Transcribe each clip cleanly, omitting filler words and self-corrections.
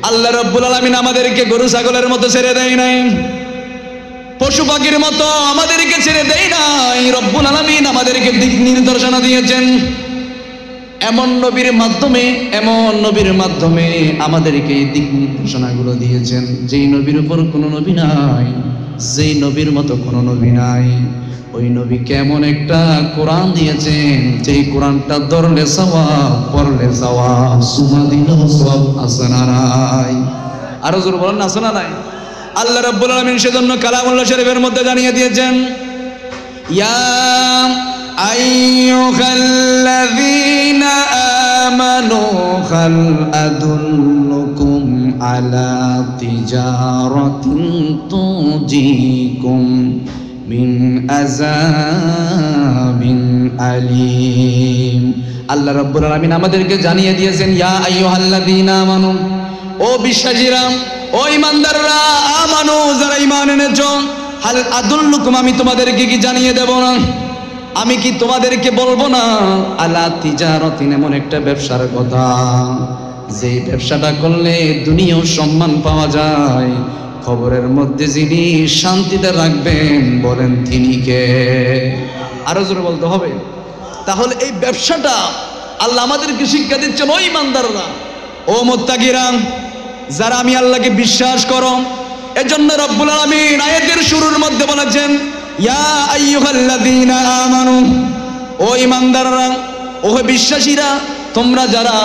আল্লাহ রাব্বুল আলামিন আমাদেরকে গরু ছাগলের মতো ছেড়ে দেয় নাই, পশু পাখির মতো আমাদেরকে ছেড়ে দেয় নাই। রব্বুল আলামিন আমাদেরকে দিক নির্দেশনা দিয়েছেন। এমন নবীর মাধ্যমে আমাদেরকে এই দিক নির্দেশনাগুলো দিয়েছেন, যেই নবীর উপর কোনো নবী নাই, যেই নবীর মতো কোনো নবী নাই। ওই নবী কেমন একটা কোরআন দিয়েছেন, যেই কোরআনটা ধরলে সওয়াব, পড়লে সওয়াব, সুমা দিলেও সওয়াব আছে না নাই? আরো জোরে বলেন না, আছে না নাই? আল্লাহ রাব্বুল আলামিন সেজন্য কালামুল্লাহ শরীফের মধ্যে জানিয়ে দিয়েছেন, ইয়া আইয়ুহাল্লাযীনা আমানু হাল আদুল্লুকুম আলা তিজারাতিন তুজিকুম মিন আযাবিন আলীম। আল্লাহ রাব্বুল আলামিন আমাদেরকে জানিয়ে দিয়েছেন, ইয়া আইয়ুহাল্লাযীনা আমানু, ও বিশ্বাসীরা, ও ঈমানদাররা, আমানু, যারা ঈমান এনেছো, হাল আদুল্লুকুম, আমি তোমাদেরকে কি জানিয়ে দেব না? আমি কি তোমাদেরকে বলবো না? আলা তিজারাতিন, এমন একটা ব্যবসার কথা, যেই ব্যবসাটা করলে দুনিয়াও সম্মান পাওয়া যায়, খবরের মধ্যে যিনি শান্তিতে রাখবেন, বলেন তিনি কে? আরো জোরে বলতে হবে। তাহলে এই ব্যবসাটা আল্লাহ আমাদেরকে শিক্ষা দিচ্ছেন। ও ঈমানদাররা, ও মুত্তাকিরা, যারা আমি আল্লাহকে বিশ্বাস করো, এজন্য রব্বুল আলামিন আয়াতের শুরুর মধ্যে বলেছেন, ইয়া আইয়ুহাল্লাযীনা আমানু, ও ঈমানদাররা, ও বিশ্বাসীরা, তোমরা যারা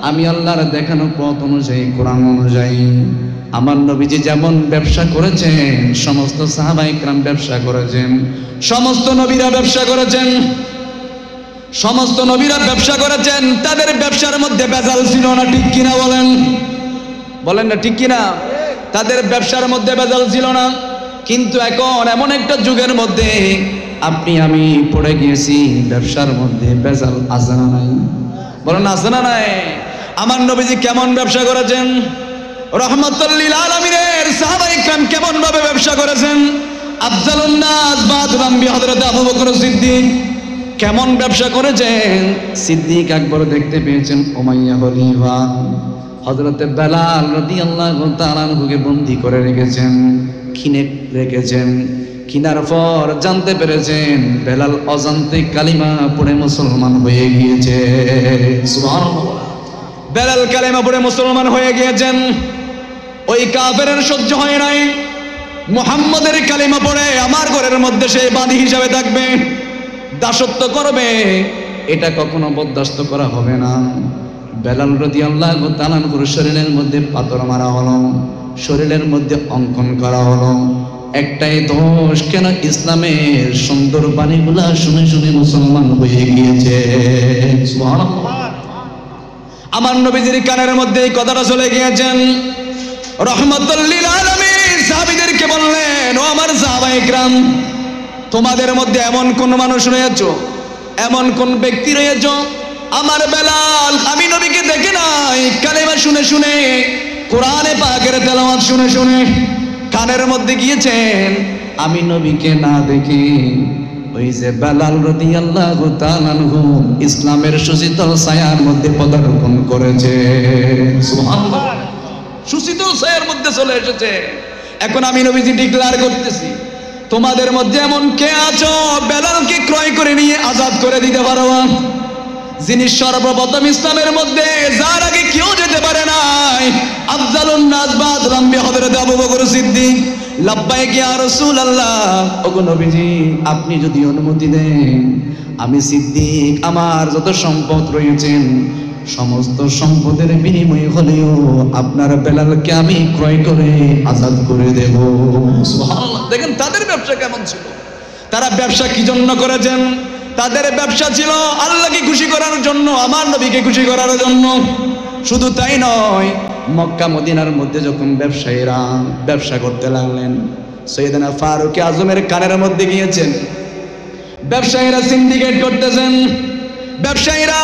আমি আল্লাহর দেখানো পথ অনুযায়ী, কোরআন অনুযায়ী, আমার নবীজি যেমন ব্যবসা করেছেন, সমস্ত সাহাবায়ে কেরাম ব্যবসা করেছেন, সমস্ত নবীরা ব্যবসা করেছেন, সমস্ত নবীরা ব্যবসা করেছেন, তাদের ব্যবসার মধ্যে ভেজাল ছিল না, ঠিক কিনা বলেন? বলেন না, ঠিক কিনা? তাদের ব্যবসার মধ্যে ভেজাল ছিল না। কিন্তু এখন এমন একটা যুগের মধ্যে আপনি আমি পড়ে গিয়েছি, ব্যবসার মধ্যে ভেজাল আছে না নাই? বলেন আছে না নাই? আমার নবীজি কেমন ব্যবসা করেছেন, রাহমাতুল লিল আলামিনের সাহাবায়ে কেরাম কেমন ভাবে ব্যবসা করেছেন, আফজালুন নাস বা'দুল আম্বিয়া হযরত আবু বকর সিদ্দিক কেমন ব্যবসা করেছেন। সিদ্দিক আকবর দেখতে পেয়েছেন উমাইয়া খলিফা হযরত বেলাল রাদিয়াল্লাহু তাআলা আনহুকে বন্দী করে রেখেছেন, কিনে রেখেছেন। কিনার পর জানতে পেরেছেন বেলাল অজান্তে কালিমা পড়ে মুসলমান হয়ে গিয়েছে। সুবহানাল্লাহ। বেলাল কালিমা পড়ে মুসলমান হয়ে গিয়েছেন। ওই কাফেরের সহ্য হয় নাই, মুহাম্মাদের কালিমা পড়ে আমার ঘরের মধ্যে সে বাদী হিসাবে থাকবে, দাসত্ব করবে, এটা কখনো বরদাস্ত করা হবে না। বেলাল রাদিয়াল্লাহু তাআলা আনহুর শরীরের মধ্যে পাথর মারা হলো, শরীরের মধ্যে অঙ্কন করা হলো। একটাই দোষ, কেন? ইসলামের সুন্দর বাণীগুলা শুনে শুনে মুসলমান হয়ে গিয়েছে। সুবহানাল্লাহ। আমার নবীজির কানের মধ্যে এই কথাটা চলে গিয়েছেন। রাহমাতুল লিল আলামিন সাহাবীদেরকে বললেন, ও আমার সাহাবায়ে কেরাম, তোমাদের মধ্যে এমন কোন মানুষ রয়েছে, এমন কোন ব্যক্তি রয়েছে, আমার বেলাল আমি নবীকে দেখে নাই, কালেমা শুনে শুনে, কোরআনে পাকের তেলাওয়াত শুনে শুনে কানের মধ্যে গিয়েছেন, আমি নবীকে না দেখে ওই যে বেলাল রাদিয়াল্লাহু তাআলা আনহু ইসলামের সুশীতল ছায়ার মধ্যে পদার্পণ করেছে। সুবহানাল্লাহ। সুশীতল ছায়ার মধ্যে চলে এসেছে। এখন আমি নবীজি ডিক্লেয়ার করতেছি, তোমাদের মধ্যে এমন কে আছো বেলালকে ক্রয় করে নিয়ে আজাদ করে দিতে পারবা? যিনি সর্বপ্রথম ইসলামের মধ্যে, যার আগে কেউ যেতে পারে নাই, আফজালুন নাস বা'দুল আম্বিয়া হযরত আবু বকর সিদ্দিক। লাব্বাইক ইয়া রাসূলুল্লাহ, ওগো নবীজি আপনি যদি অনুমতি দেন, আমি সিদ্দিক আমার যত সম্পদ রয়েছেন সমস্ত সম্পদের বিনিময়ে হলেও আপনার বেলালকে আমি ক্রয় করে আজাদ করে দেব। সুবহানাল্লাহ। দেখেন তাদের ব্যবসা কেমন ছিল, তারা ব্যবসা কি জন্য করেছেন? তাদের ব্যবসা ছিল আল্লাহকে খুশি করার জন্য, আমার নবীকে খুশি করার জন্য। শুধু তাই নয়, মক্কা মদিনার মধ্যে যখন ব্যবসায়ীরা ব্যবসা করতে লাগলেন, সৈয়দনা ফারুক আজমের কানের মধ্যে গিয়েছেন, ব্যবসায়ীরা সিন্ডিকেট করতেছেন, ব্যবসায়ীরা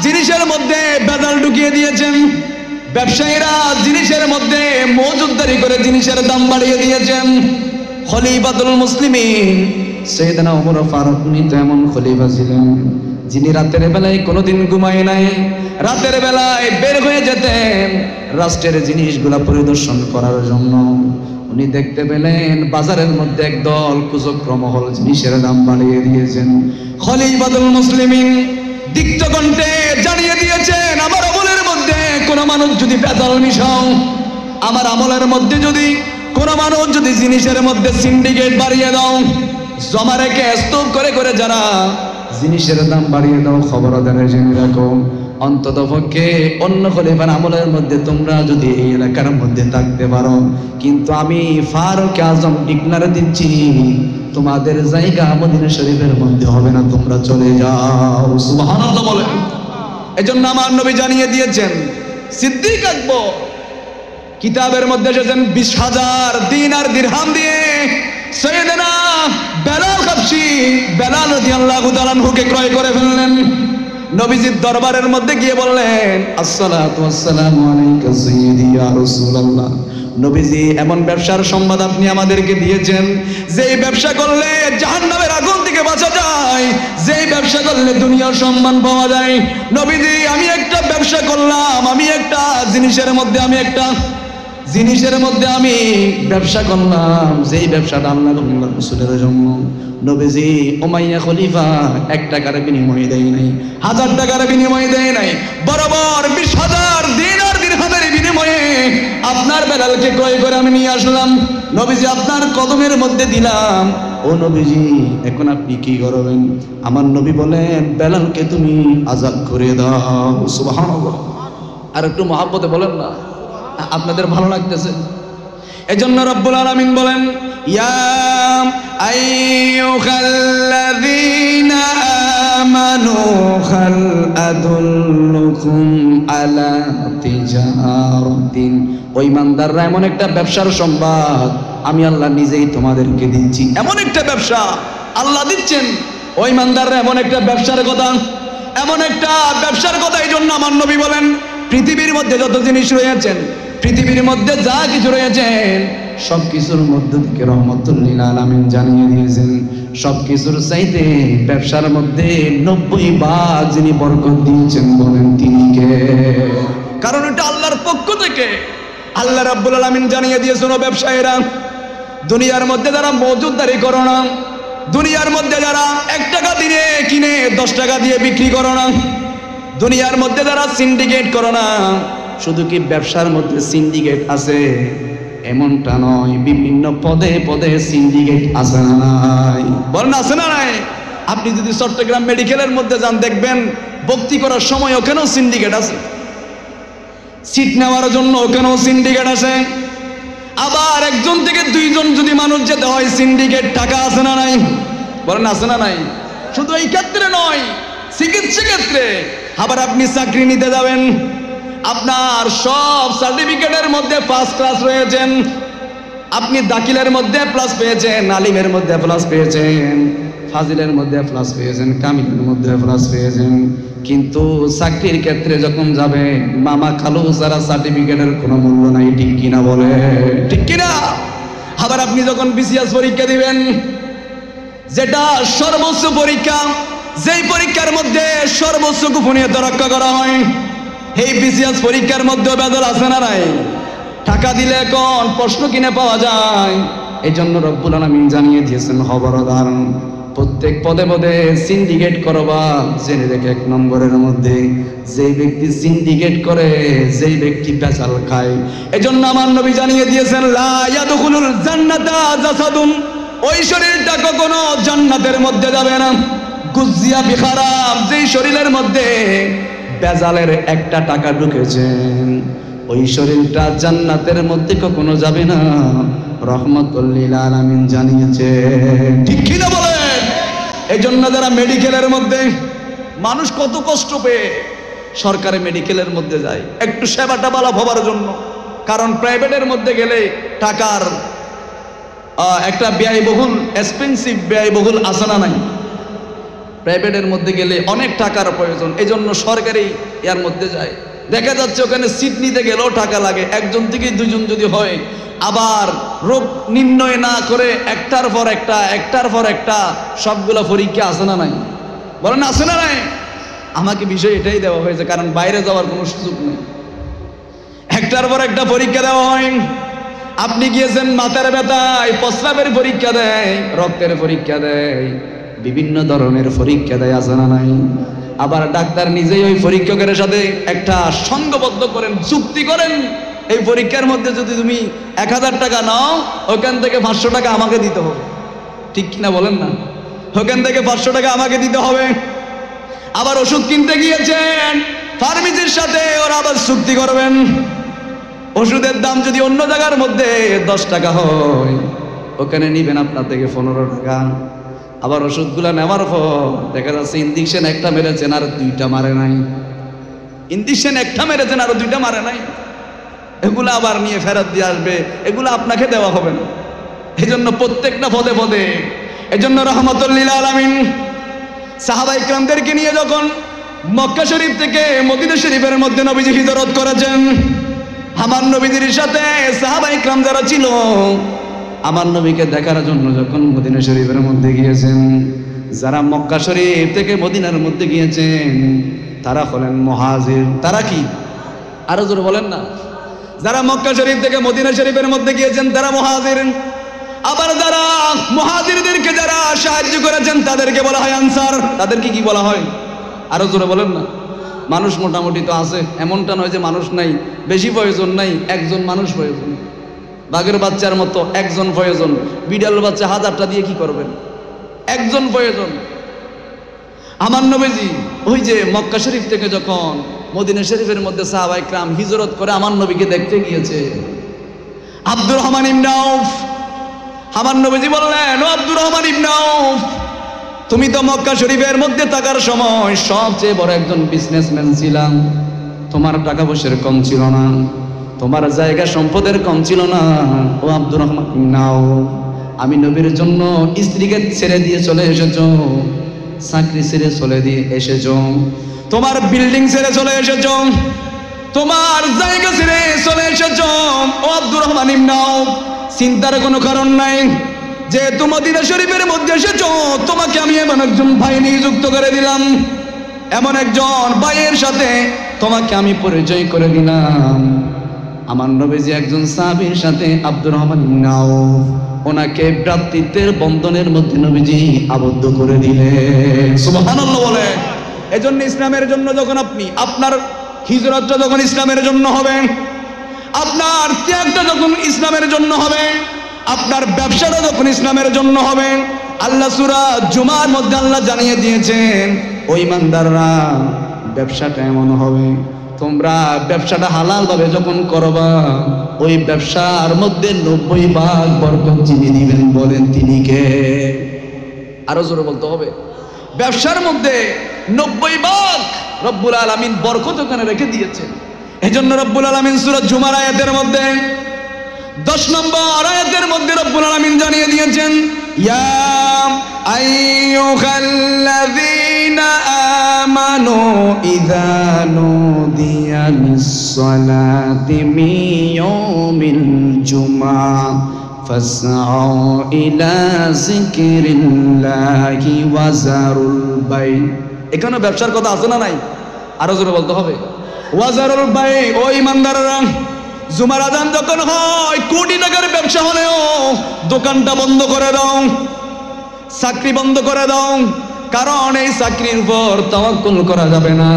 জিনিসের মধ্যে ভেজাল ঢুকিয়ে দিয়েছেন, ব্যবসায়ীরা জিনিসের মধ্যে মজুতদারি করে জিনিসের দাম বাড়িয়ে দিয়েছেন। খলিফাতুল মুসলিমিন সৈয়দনা ওমর ফারুক তো এমন খলিফা ছিলেন যিনি রাতের বেলায় কোনোদিন ঘুমায় নাই, রাতের বেলায় বের হয়ে যেতেন রাষ্ট্রের জিনিসগুলা পরিদর্শন করার জন্য। উনি দেখতে পেলেন বাজারের মধ্যে একদল কুচক্রমহল জিনিসের দাম বাড়িয়ে দিয়েছেন। খলিফাতুল মুসলিমিন দীপ্ত কণ্ঠে জানিয়ে দিয়েছেন, আমার আমলের মধ্যে কোন মানুষ যদি ভেজাল মিশাও, আমার আমলের মধ্যে যদি কোন মানুষ যদি জিনিসের মধ্যে সিন্ডিকেট বাড়িয়ে দাও, জমা রেখে স্তূপ করে করে যারা জিনিসের দাম বাড়িয়ে দাও, খবরদার জেনে রাখো অন্তত পক্ষে অন্য খলিফার আমলের মধ্যে তোমরা যদি এই এলাকার মধ্যে থাকতে পারো, কিন্তু আমি ফারুক আজম ডিক্লার দিচ্ছি তোমাদের জায়গা মদিনা শরীফের মধ্যে হবে না, তোমরা চলে যাও। সুবহানাল্লাহ বলেন। এজন্য আমার নবী জানিয়ে দিয়েছেন, সিদ্দিক আকবর কিতাবের মধ্যে এসেছেন 20,000 দিনার দিরহাম দিয়ে সাইয়েদনা বেলাল হাবশী বেলাল রাদিয়াল্লাহু তাআলা আনহুকে ক্রয় করে ফেললেন। নবীজির দরবারের মধ্যে গিয়ে বললেন, আসসালাতু ওয়াসসালামু আলাইকা সাইয়্যিদি ইয়া রাসূলুল্লাহ। নবীজি এমন ব্যবসার সংবাদ আপনি আমাদেরকে দিয়েছেন, যেই ব্যবসা করলে জাহান্নামের আগুন থেকে বাঁচা যায়, যেই ব্যবসা করলে দুনিয়ার সম্মান পাওয়া যায়। নবীজি আমি একটা ব্যবসা করলাম, আমি একটা জিনিসের মধ্যে আমি ব্যবসা করলাম, যেই ব্যবসাটা আল্লাহ রাসূলের জন্য। নবীজি উমাইয়া খলিফা 1 টাকার বিনিময়ে দেয় নাই, 1000 টাকার বিনিময়ে দেয় নাই, বরাবর 20,000 দিনার দিরহামের বিনিময়ে আপনার বেলালকে ক্রয় করে আমি নিয়ে আসলাম। নবীজি আপনার কদমের মধ্যে দিলাম। ও নবীজি এখন আপনি কি করবেন? আমার নবী বলেন, বেলালকে তুমি আযাদ করে দাও। সুবহানাল্লাহ। আর একটু মহব্বতে বলেন না, আপনাদের ভালো লাগতেছে? এজন্য রব্বুল আলামিন বলেন, ইয়া আইয়ুহাল্লাযীনা আমানু হাল আদুল্লুকুম আলা তিজারাতিন। ওই ইমানদাররা এমন একটা ব্যবসার সংবাদ আমি আল্লাহ নিজেই তোমাদেরকে দিচ্ছি। এমন একটা ব্যবসা আল্লাহ দিচ্ছেন। ওই ইমানদাররা এমন একটা ব্যবসার কথা, এমন একটা ব্যবসার কথা এই জন্য আমার নবী বলেন, পৃথিবীর মধ্যে যত জিনিস রয়েছেন, পৃথিবীর মধ্যে যা কিছু রয়েছেন, সবকিছুর মধ্যে থেকে রহমতুল লিল আলামিন জানিয়ে দিয়েছেন, সবকিছুর চাইতে ব্যবসার মধ্যে 90 ভাগ যিনি বরকত দিয়েছেন বলেন তিনি কে? কারণ এটা আল্লাহর পক্ষ থেকে আল্লাহ রাব্বুল আলামিন জানিয়ে দিয়েছেন, ও ব্যবসায়ীরা, দুনিয়ার মধ্যে যারা মজুদদারি করো না, দুনিয়ার মধ্যে যারা 1 টাকা দিয়ে কিনে 10 টাকা দিয়ে বিক্রি করো না, দুনিয়ার মধ্যে যারা সিন্ডিকেট করো না, শুধু কি ব্যবসার মধ্যে সিন্ডিকেট আছে এমনটা নয়, বিভিন্ন পদে পদে সিন্ডিকেট আছে না নাই? বলেন আছে না নাই? আপনি যদি চট্টগ্রাম মেডিকেলের মধ্যে যান, দেখবেন ভর্তি করার সময় ওখানেও সিন্ডিকেট আছে, সিট নেওয়ার জন্য ওখানেও সিন্ডিকেট আছে। আবার 1জন থেকে 2জন যদি মানুষ যেতে হয়, সিন্ডিকেট টাকা আছে না নাই? বলেন আছে না নাই? শুধু এই ক্ষেত্রে নয়, চিকিৎসা ক্ষেত্রে। আবার আপনি চাকরি নিতে যাবেন, আপনার সব সার্টিফিকেটের মধ্যে ফার্স্ট ক্লাস রয়েছেন, আপনি দাখিলের মধ্যে প্লাস পেয়েছেন, আলিমের মধ্যে প্লাস পেয়েছেন, ফাজিলের মধ্যে প্লাস পেয়েছেন, কামিলের মধ্যে প্লাস পেয়েছেন, কিন্তু চাকরির ক্ষেত্রে যখন যাবে মামা খালু ছাড়া সার্টিফিকেটের কোনো মূল্য নাই। ঠিক কিনা বলে? ঠিক কিনা? আবার আপনি যখন বিসিএস পরীক্ষা দিবেন, যেটা সর্বোচ্চ পরীক্ষা, যেই পরীক্ষার মধ্যে সর্বোচ্চ গোপনীয়তা রক্ষা করা হয়, এই বিসিএস পরীক্ষার মধ্যে ভেজাল আছে না নাই? টাকা দিলে এখন প্রশ্ন কিনে পাওয়া যায়। এই জন্য রব্বুল আলামিন জানিয়ে দিয়েছেন, খবরদার, প্রত্যেক পদে পদে সিন্ডিকেট করবা, জেনে রেখে 1 নম্বরের মধ্যে যেই ব্যক্তি সিন্ডিকেট করে, যেই ব্যক্তি ভেজাল খায়। এই জন্য আমার নবী জানিয়ে দিয়েছেন, লা ইয়াদখুলুল জান্নাতা জাসাদুন, ওই শরীরটা কখনো জান্নাতের মধ্যে যাবে না। গুজিয়া বিখারাম, যেই শরীরের মধ্যে বেজালের 1টা টাকা ঢুকেছেন, ওই শরীরটা জান্নাতের মধ্যে কখনো যাবে না। রহমতুল লিল আলামিন জানিয়েছে। ঠিক কি না বলেন? এই জন্য যারা মেডিকেলের মধ্যে, মানুষ কত কষ্ট পেয়ে সরকারি মেডিকেলের মধ্যে যায় একটু সেবাটা ভালো হবার জন্য, কারণ প্রাইভেটের মধ্যে গেলে টাকার একটা ব্যয়বহুল, এক্সপেন্সিভ ব্যয়বহুল আছে না নাই? প্রাইভেটের মধ্যে গেলে অনেক টাকার প্রয়োজন, এই জন্য সরকারি ইয়ার মধ্যে যায়। দেখা যাচ্ছে ওখানে সিট নিতে গেলেও টাকা লাগে, 1জন থেকে 2জন যদি হয়, আবার রোগ নির্ণয় না করে একটার পর একটা সবগুলো পরীক্ষা আছে না নাই? বলেন আছে না নাই? আমাকে বিষয় এটাই দেওয়া হয়েছে, কারণ বাইরে যাওয়ার কোনো সুযোগ নেই। একটার পর একটা পরীক্ষা দেওয়া হয়। আপনি গিয়েছেন মাথার ব্যথায়, প্রস্রাবের পরীক্ষা দেয়, রক্তের পরীক্ষা দেয়, বিভিন্ন ধরনের পরীক্ষা দেয়, আছে না নাই? আবার ডাক্তার নিজেই ওই পরীক্ষকের সাথে একটা সংঘবদ্ধ করেন, চুক্তি করেন, এই পরীক্ষার মধ্যে যদি তুমি 1000 টাকা নাও, ওখান থেকে 500 টাকা আমাকে দিতে হবে। ঠিক কিনা বলেন না? ওখান থেকে 500 টাকা আমাকে দিতে হবে। আবার ওষুধ কিনতে গিয়েছেন ফার্মেসির সাথে, ওরা আবার চুক্তি করবেন, ওষুধের দাম যদি অন্য জায়গার মধ্যে 10 টাকা হয়, ওখানে নিবেন আপনার থেকে 15 টাকা। আবার ওষুধগুলো নেওয়ার পর দেখা যাচ্ছে ইঞ্জেকশন একটা মেরেছেন আর 2টা মারে নাই, ইঞ্জেকশন একটা মেরেছেন আর 2টা মারে নাই। এগুলো আবার নিয়ে ফেরত দিয়ে আসবে, এগুলো আপনাকে দেওয়া হবে না। এই জন্য প্রত্যেকটা পদে পদে, এই জন্য রহমতুল লিল আলামিন সাহাবা ইকরামদেরকে নিয়ে যখন মক্কা শরীফ থেকে মদিনা শরীফের মধ্যে নবীজি হিজরত করেছেন, আমার নবীদের সাথে সাহাবা ইকরাম যারা ছিল, আমার নবীকে দেখার জন্য যখন মদিনা শরীফের মধ্যে গিয়েছেন, যারা মক্কা শরীফ থেকে মদিনার মধ্যে গিয়েছেন তারা হলেন মুহাজির। তারা কি? আরো জোরে বলেন না। যারা মক্কা শরীফ থেকে মদিনা শরীফের মধ্যে গিয়েছেন তারা মুহাজির। আবার যারা মুহাজিরদেরকে যারা সাহায্য করেছেন তাদেরকে বলা হয় আনসার। তাদেরকে কি বলা হয়? আরো জোরে বলেন না। মানুষ মোটামুটি তো আছে, এমনটা নয় যে মানুষ নাই, বেশি প্রয়োজন নাই, একজন মানুষ প্রয়োজন। বাঘের বাচ্চার মতো একজন প্রয়োজন, বিড়াল বাচ্চা 1000টা দিয়ে কি করবেন? একজন প্রয়োজন। আমার নবীজি ওই যে মক্কা শরীফ থেকে যখন মদিনা শরীফের মধ্যে সাহাবা ইকরাম হিজরত করে আমার নবীকে দেখতে গিয়েছে, আব্দুর রহমান ইবনে আউফ, আমার নবীজি বললেন, ও আব্দুর রহমান ইবনে আউফ, তুমি তো মক্কা শরীফের মধ্যে থাকার সময় সবচেয়ে বড় একজন বিজনেসম্যান ছিলাম, তোমার টাকা পয়সার কম ছিল না, তোমার জায়গা সম্পদের কম ছিল না। ও আব্দুর রহমান ইবনে আউফ, আমি নবীর জন্য স্ত্রীকে ছেড়ে দিয়ে চলে এসেছো, চাকরি ছেড়ে চলে দিয়ে এসেছো, তোমার বিল্ডিং ছেড়ে চলে এসেছো, তোমার জায়গা ছেড়ে চলে এসেছো। ও আব্দুর রহমান ইবনে আউফ, চিন্তার কোনো কারণ নাই, যেহেতু মদিনা শরীফের মধ্যে এসেছো, তোমাকে আমি এমন একজন ভাই নিযুক্ত করে দিলাম, এমন একজন ভাইয়ের সাথে তোমাকে আমি পরিচয় করে দিলাম। আমার নবীজি একজন সাহাবীর সাথে আব্দুর রহমান ইবনে আউফ, ওনাকে ভ্রাতৃত্বের বন্ধনের মধ্যে নবীজি আবদ্ধ করে দিলেন। সুবহানাল্লাহ বলে। এজন্য ইসলামের জন্য যখন আপনি, আপনার হিজরতটা যখন ইসলামের জন্য হবে, আপনার ত্যাগটা যখন ইসলামের জন্য হবে, আপনার ব্যবসাটা যখন ইসলামের জন্য হবে, আল্লাহ সূরা জুমার মধ্যে আল্লাহ জানিয়ে দিয়েছেন, ওই ইমানদাররা ব্যবসাটা এমন হবে, তোমরা ব্যবসাটা হালাল ভাবে যখন করবা, ওই ব্যবসার মধ্যে 90 ভাগ বরকত যিনি দিবেন বলেন তিনি কে? আরো জোরে বলতে হবে। ব্যবসার মধ্যে 90 ভাগ রব্বুল আলামিন বরকত ওখানে রেখে দিয়েছেন। এজন্য রব্বুল আলামিন সূরা জুমার আয়াতের মধ্যে 10 নম্বর আয়াতের মধ্যে রব্বুল আলামিন জানিয়ে দিয়েছেন, ইয়া আইয়ুহাল্লাযীনা আমানু ইযা নুদিয়া লিস-সালাতি মিন ইয়াউমিল জুমআহ ফাসআউ ইলা যিকরিল্লাহি ওয়া যারুল বাই। এখানে ব্যবসার কথা আছে না নাই? আরো জোরে বলতে হবে। ওয়া যারুল বাই। ও ইমানদাররা, জুমার আযান যখন হয়, কোটি টাকার ব্যবসা হলেও দোকানটা বন্ধ করে দাও, চাকরি বন্ধ করে দাও, কারণ এই চাকরির উপর তাওয়াক্কুল করা যাবে না,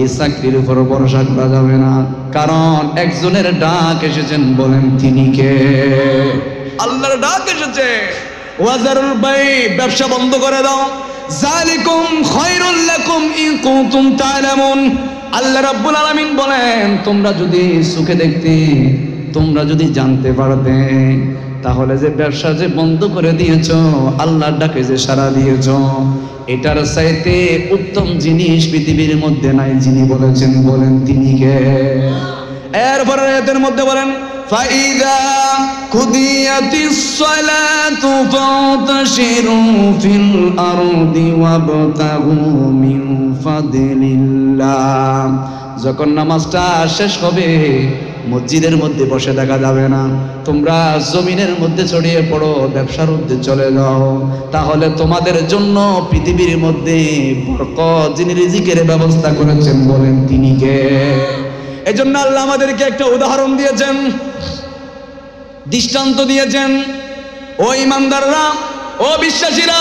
এই চাকরির উপর ভরসা করা যাবে না, কারণ একজনের ডাক এসেছেন, বলেন তিনি কে? আল্লাহর ডাক এসেছে। ওয়াজারুল বাই, ব্যবসা বন্ধ করে দাও। যালিকুম খায়রুল লাকুম ইন কুনতুম তা'লামুন। আল্লাহ রাব্বুল আলামিন বলেন, তোমরা যদি সুখে দেখতে, তোমরা যদি জানতে পারতে, তাহলে যে ব্যবসা যে বন্ধ করে দিয়েছো, আল্লাহর ডাকে যে সাড়া দিয়েছো, এটার চাইতে উত্তম জিনিস পৃথিবীর মধ্যে নাই, যিনি বলেছেন বলেন তিনি কে? এরপরে এদের মধ্যে বলেন, ফাইদা কুদিয়াতিস সালাতু ফাতাশিরু ফিল আরদি ওয়াবতাগু মিন ফাদলিল্লাহ। যখন নামাজটা শেষ হবে, মসজিদের মধ্যে বসে থাকা যাবে না, তোমরা জমিনের মধ্যে ছড়িয়ে পড়ো, ব্যবসার মধ্যে চলে যাও। তাহলে তোমাদের জন্য পৃথিবীর মধ্যে বরকত, যিনি রিজিকের ব্যবস্থা করেছেন বলেন তিনি কে? এজন্য আল্লাহ আমাদেরকে একটা উদাহরণ দিয়েছেন, দৃষ্টান্ত দিয়েছেন। ও ইমানদাররা, ও বিশ্বাসীরা,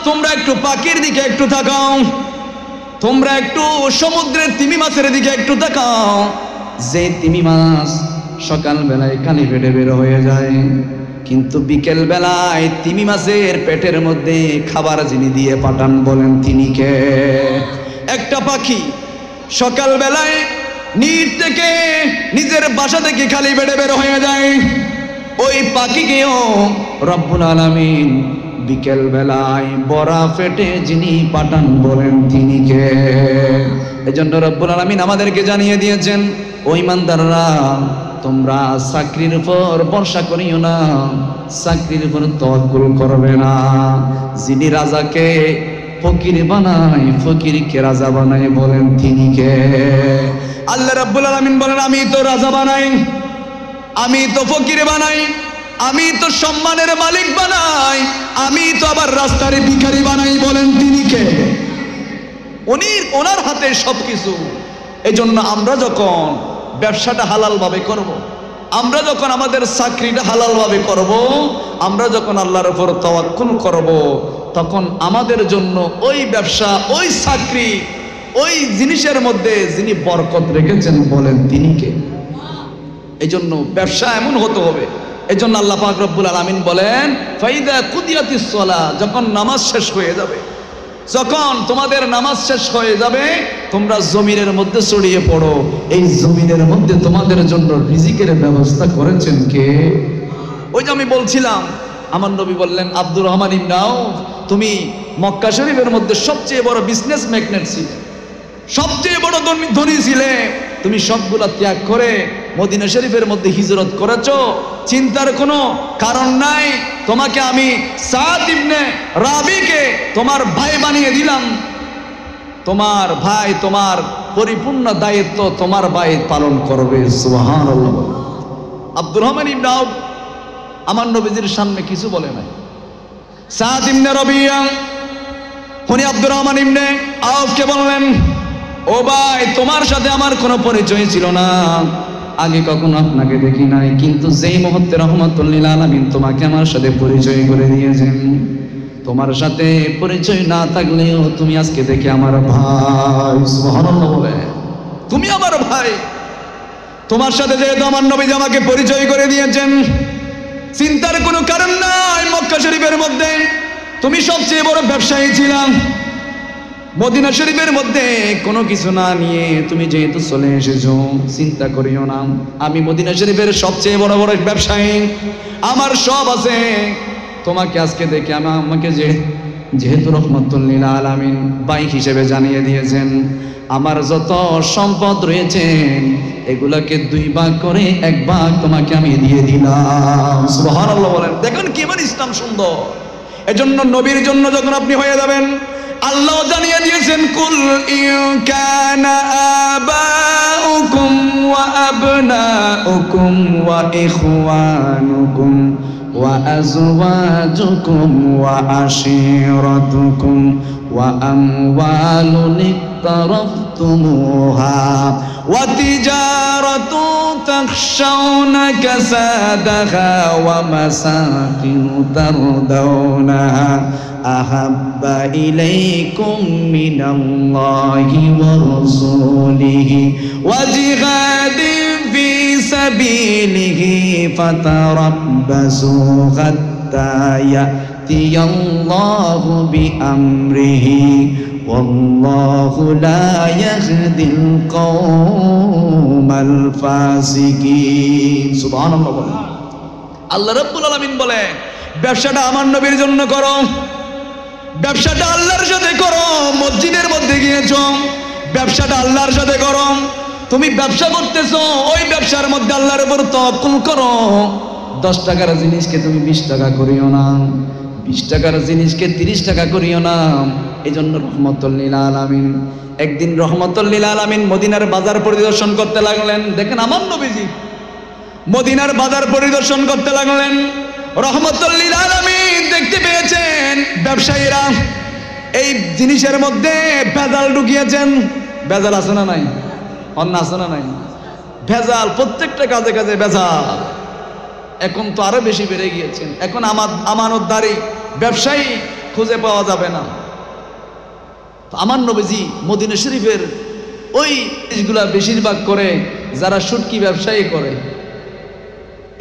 তোমরা একটু পাখির দিকে একটু তাকাও, তোমরা একটু সমুদ্রের তিমি মাছের দিকে একটু তাকাও। যে তিমি মাছ সকাল বেলায় খালি পেটে বের হয়ে যায়, কিন্তু বিকেল বেলায় তিমি মাছের পেটের মধ্যে খাবার যিনি দিয়ে পাঠান বলেন তিনি কে? একটা পাখি সকাল বেলায় নিজ থেকে, নিজের বাসা থেকে খালি পেটে বের হয়ে যায়, ওই পাখিকেও রব্বুল আলামিন বিকেল বেলায় বড়া পেটে যিনি পাঠান বলেন তিনি কে? এজন্য রব্বুল আলামিন আমাদেরকে জানিয়ে দিয়েছেন, ওই ইমানদাররা, তোমরা চাকরির উপর ভরসা করিও না, চাকরির উপর তাওয়াক্কুল করবে না। যিনি রাজাকে ফকির বানায়, ফকিরকে রাজা বানায় বলেন তিনি কে? আল্লাহ রাব্বুল আলামিন বলেন, আমি তো রাজা বানাই, আমি তো ফকির বানাই, আমি তো সম্মানের মালিক বানাই, আমি তো আবার রাস্তার ভিখারি বানাই বলেন তিনি কে? ওনার হাতে সবকিছু। এই জন্য আমরা যখন ব্যবসাটা হালাল ভাবে করব, আমরা যখন আমাদের চাকরিটা হালাল ভাবে করব, আমরা যখন আল্লাহর উপর তাওয়াক্কুল করব, তখন আমাদের জন্য ওই ব্যবসা, ওই চাকরি, ওই জিনিসের মধ্যে যিনি বরকত রেখেছেন বলেন তিনি কে? এই জন্য ব্যবসা এমন হতে হবে। এই জন্য আল্লাহ পাক রব্বুল আলামিন বলেন, ফাইদা কুদিয়াতিস সালাহ, যখন নামাজ শেষ হয়ে যাবে, যখন তোমাদের নামাজ শেষ হয়ে যাবে, তোমরা জমিনের মধ্যে ছড়িয়ে পড়ো। এই জমিনের মধ্যে তোমাদের জন্য রিজিকের ব্যবস্থা করেছেন কে? ওই যে আমি বলছিলাম, আমার নবী বললেন, আব্দুর রহমান ইবনে আউফ, তুমি মক্কা শরীফের মধ্যে সবচেয়ে বড় বিজনেস ম্যাগনেট ছিলে, সবচেয়ে বড় ধনী ছিলে, তুমি সবগুলা ত্যাগ করে মদিনা শরীফের মধ্যে হিজরত করেছো, চিন্তার কোনো কারণ নাই। তোমাকে আমি সাদ ইবনে রাবিকে তোমার ভাই বানিয়ে দিলাম, তোমার ভাই, তোমার পরিপূর্ণ দায়িত্ব তোমার ভাই পালন করবে। সুবহানাল্লাহ। আব্দুর রহমান ইবনে আউফ আমার নবীজির সামনে কিছু বলে নাই। সাদ ইবনে রাবিয়া উনি আব্দুর রহমান ইবনে আউফকে বললেন, ও ভাই, তোমার সাথে আমার কোনো পরিচয় ছিল না, আগে কখনো আপনাকে দেখি নাই, কিন্তু যেই মুহূর্তে রহমাতুল লিল আলামিন তোমাকে আমার সাথে পরিচয় করে দিয়েছেন, তোমার সাথে পরিচয় না থাকলেও তুমি আজকে দেখে আমার ভাই। সুবহানাল্লাহ বলে, তুমি আমার ভাই, তোমার সাথে যেহেতু আমার নবী আমাকে পরিচয় করে দিয়েছেন, চিন্তার কোনো কারণ নাই। মক্কা শরীফের মধ্যে তুমি সবচেয়ে বড় ব্যবসায়ী ছিলাম, মদিনা শরীফের মধ্যে কোনো কিছু না নিয়ে তুমি যেহেতু চলে এসেছো, চিন্তা করিও না, আমি মদিনা শরীফের সবচেয়ে বড় বড় ব্যবসায়ী, আমার সব আছে। তোমাকে আজকে দেখে আমাকে যেহেতু রহমাতুল লিল আলামিন ভাই হিসেবে জানিয়ে দিয়েছেন, আমার যত সম্পদ রয়েছে এগুলাকে 2 ভাগ করে 1 ভাগ তোমাকে আমি দিয়ে দিলাম। সুবহানাল্লাহ বলেন। দেখেন কিমান ইসলাম সুন্দর। এজন্য নবীর জন্য যখন আপনি হয়ে যাবেন, আল্লাহ জানিয়ে দিয়েছেন, কুল ইন কানা আবাউকুম ওয়া আবনাউকুম ওয়া ইখওয়ানুকুম ওয়া আযওয়াজুকুম ওয়া আশীরাতুকুম ওয়া আমওয়ালুন ইক্তারাফতুমুহা ওয়া তিজারাতুন তাখশাউনা কাসাদাহা ওয়া মাসাকিন তারদাউনাহা আহাব্বা ইলাইকুম মিনাল্লাহি ওয়া রাসূলিহি ওয়া জিহাদিন ফি সাবিলিহি ফাতারাব্বাসু হাত্তা ইয়াতিয়াল্লাহু বিআমরিহি ওয়াল্লাহু লা ইয়াহদিল কওমাল ফাসিকিন। সুবহানাল্লাহ। আল্লাহ রাব্বুল আলামিন বলে, ব্যবসাটা আমার নবীর জন্য করো, ব্যবসাটা আল্লাহর সাথে করো। মসজিদের মধ্যে গিয়েছো, ব্যবসাটা আল্লাহর সাথে করো। তুমি ব্যবসা করতেছো, ওই ব্যবসার মধ্যে আল্লাহর উপর তাওয়াক্কুল করো। 10 টাকার জিনিসকে তুমি 20 টাকা করিও না, 20 টাকার জিনিসকে 30 টাকা করিও না। এই জন্য রহমতুল লিল আলামিন। একদিন রহমতুল লিল আলামিন মদিনার বাজার পরিদর্শন করতে লাগলেন। দেখেন আমার নবীজি মদিনার বাজার পরিদর্শন করতে লাগলেন। রহমতুল লিল আলামিন দেখতে পেয়েছেন ব্যবসায়ীরা এই জিনিসের মধ্যে ভেজাল ঢুকিয়েছেন। ভেজাল আছে না নাই? অন্য আছে না নাই? ভেজাল, প্রত্যেকটা কাজে কাজে ভেজাল। এখন তো আরো বেশি বেড়ে গিয়েছেন। এখন আমানতদারি ব্যবসায়ী খুঁজে পাওয়া যাবে না। আমার নবীজি মদিনা শরীফের ওই জিনিসগুলা বেশিরভাগ করে যারা শুটকি ব্যবসায়ী করে,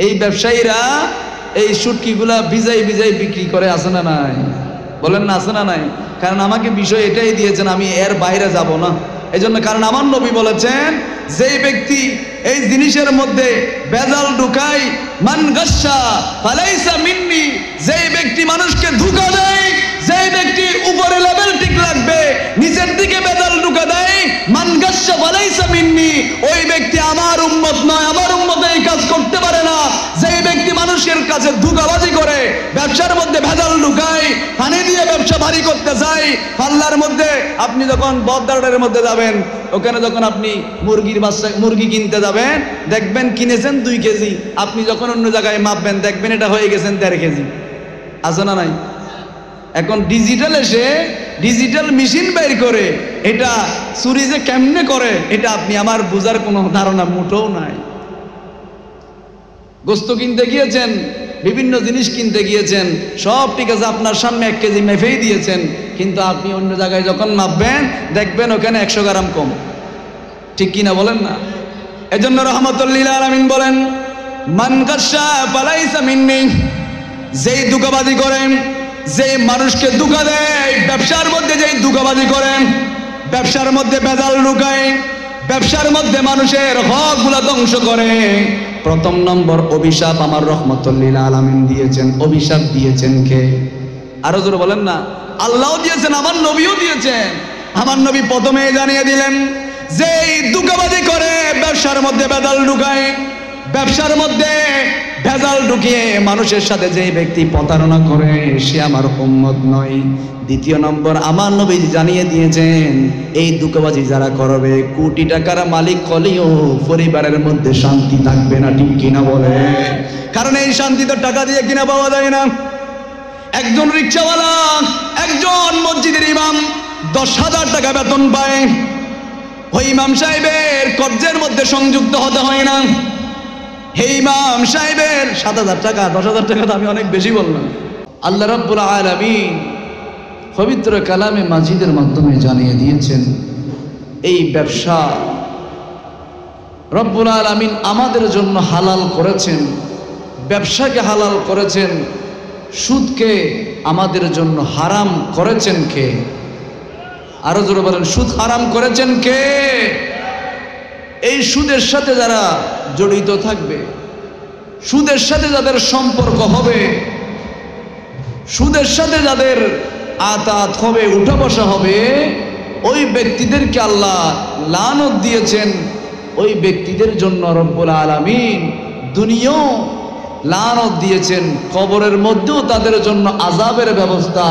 এই ব্যবসায়ীরা এই শুটকিগুলা ভিজাই ভিজাই বিক্রি করে। আছে না নাই? বলেন না, আছে না নাই? কারণ আমাকে বিষয় এটাই দিয়েছেন, আমি এর বাইরে যাব না। এই জন্য, কারণ আমার নবী বলেছেন যেই ব্যক্তি এই জিনিসের মধ্যে ভেজাল ঢুকায়, মান গাসসা ফালাইসা মিন্নি, যেই ব্যক্তি মানুষকে ধোঁকা দেয়, যেই ব্যক্তি উপরে লেভেল ঠিক রাখবে, নিচের দিকে ভেজাল ঢুকা দেয়, মান গাসসা ফালাইসা মিন্নি, ওই ব্যক্তি আমার উম্মত নয়, আমার উম্মত এই কাজ করতে পারে না। যেই ব্যক্তি মানুষের কাছে ধোঁকাবাজি করে, ব্যবসার মধ্যে ভেজাল ঢুকায়, পানি দিয়ে ব্যবসা ভারী করতে চায়, পাল্লার মধ্যে আপনি যখন বদদারের মধ্যে যাবেন, ওখানে যখন আপনি মুরগি কিনতে যাবেন, দেখবেন কিনেছেন 2 কেজি, আপনি যখন অন্য জায়গায় মাপবেন দেখবেন এটা হয়ে গেছেন 1.5 কেজি। আছে না নাই? এখন ডিজিটাল এসে ডিজিটাল মেশিন বের করে এটা চুরি যে কেমনে করে এটা আপনি আমার বোঝার কোনো ধারণা মোটেও নাই। গোস্ত কিনতে গিয়েছেন, বিভিন্ন জিনিস কিনতে গিয়েছেন, সব ঠিক আছে, আপনার সামনে 1 কেজি মেপেই দিয়েছেন, কিন্তু আপনি অন্য জায়গায় যখন মাপবেন দেখবেন ওখানে 100 গ্রাম কম। ঠিক কিনা বলেন না? এজন্য রহমতুল লিল আলামিন বলেন, মান গাসসা ফালাইসা মিন্নি, যেই ধোঁকাবাজি করেন, যেই মানুষকে ধোঁকা দেয়, ব্যবসার মধ্যে যেই ধোঁকাবাজি করেন, ব্যবসার মধ্যে ভেজাল ঢুকায়, ব্যবসার মধ্যে মানুষের হকগুলো ধ্বংস করে, প্রথম নম্বর অভিশাপ আমার রহমতুল লিল আলামিন দিয়েছেন। অভিশাপ দিয়েছেন কে? আরো জোরে বলেন না। আল্লাহও দিয়েছেন, আমার নবীও দিয়েছেন। আমার নবী প্রথমে জানিয়ে দিলেন যে এই ধোঁকাবাজি করে, ব্যবসার মধ্যে ভেজাল ঢুকায়, ব্যবসার মধ্যে ভেজাল ঢুকিয়ে মানুষের সাথে যেই ব্যক্তি প্রতারণা করে সে আমার উম্মত নয়। দ্বিতীয় নম্বর আমার নবী জানিয়ে দিয়েছেন এই ধোঁকাবাজি যারা করবে, কোটি টাকার মালিক হলেও পরিবারের মধ্যে শান্তি থাকবে না। ঠিক কিনা বলে? কারণ এই শান্তি তো টাকা দিয়ে কিনা পাওয়া যায় না। একজন রিকশাওয়ালা, একজন মসজিদের ইমাম 10,000 টাকা বেতন পায়, ওই ইমাম সাহেবের কর্জের মধ্যে সংযুক্ত হতে হয় না। এই ইমাম সাহেবের 7,000 টাকা, 10,000 টাকা তো আমি অনেক বেশি বললাম। আল্লাহ রাব্বুল আলামিন পবিত্র কালামে মাজিদের মাধ্যমে জানিয়ে দিয়েছেন এই ব্যবসা রব্বুল আলামিন আমাদের জন্য হালাল করেছেন। ব্যবসাকে হালাল করেছেন, সুদকে আমাদের জন্য হারাম করেছেন কে? আরো জোরে বলেন, সুদ হারাম করেছেন কে? এই সুদের সাথে যারা জড়িত থাকবে, সুদের সাথে যাদের সম্পর্ক হবে, সুদের সাথে যাদের আতাত হবে, উঠা বসা হবে, ওই ব্যক্তিদেরকে আল্লাহ লানত দিয়েছেন। ওই ব্যক্তিদের জন্য রব্বুল আলামিন দুনিয়াও লানত দিয়েছেন, কবরের মধ্যেও তাদের জন্য আযাবের ব্যবস্থা।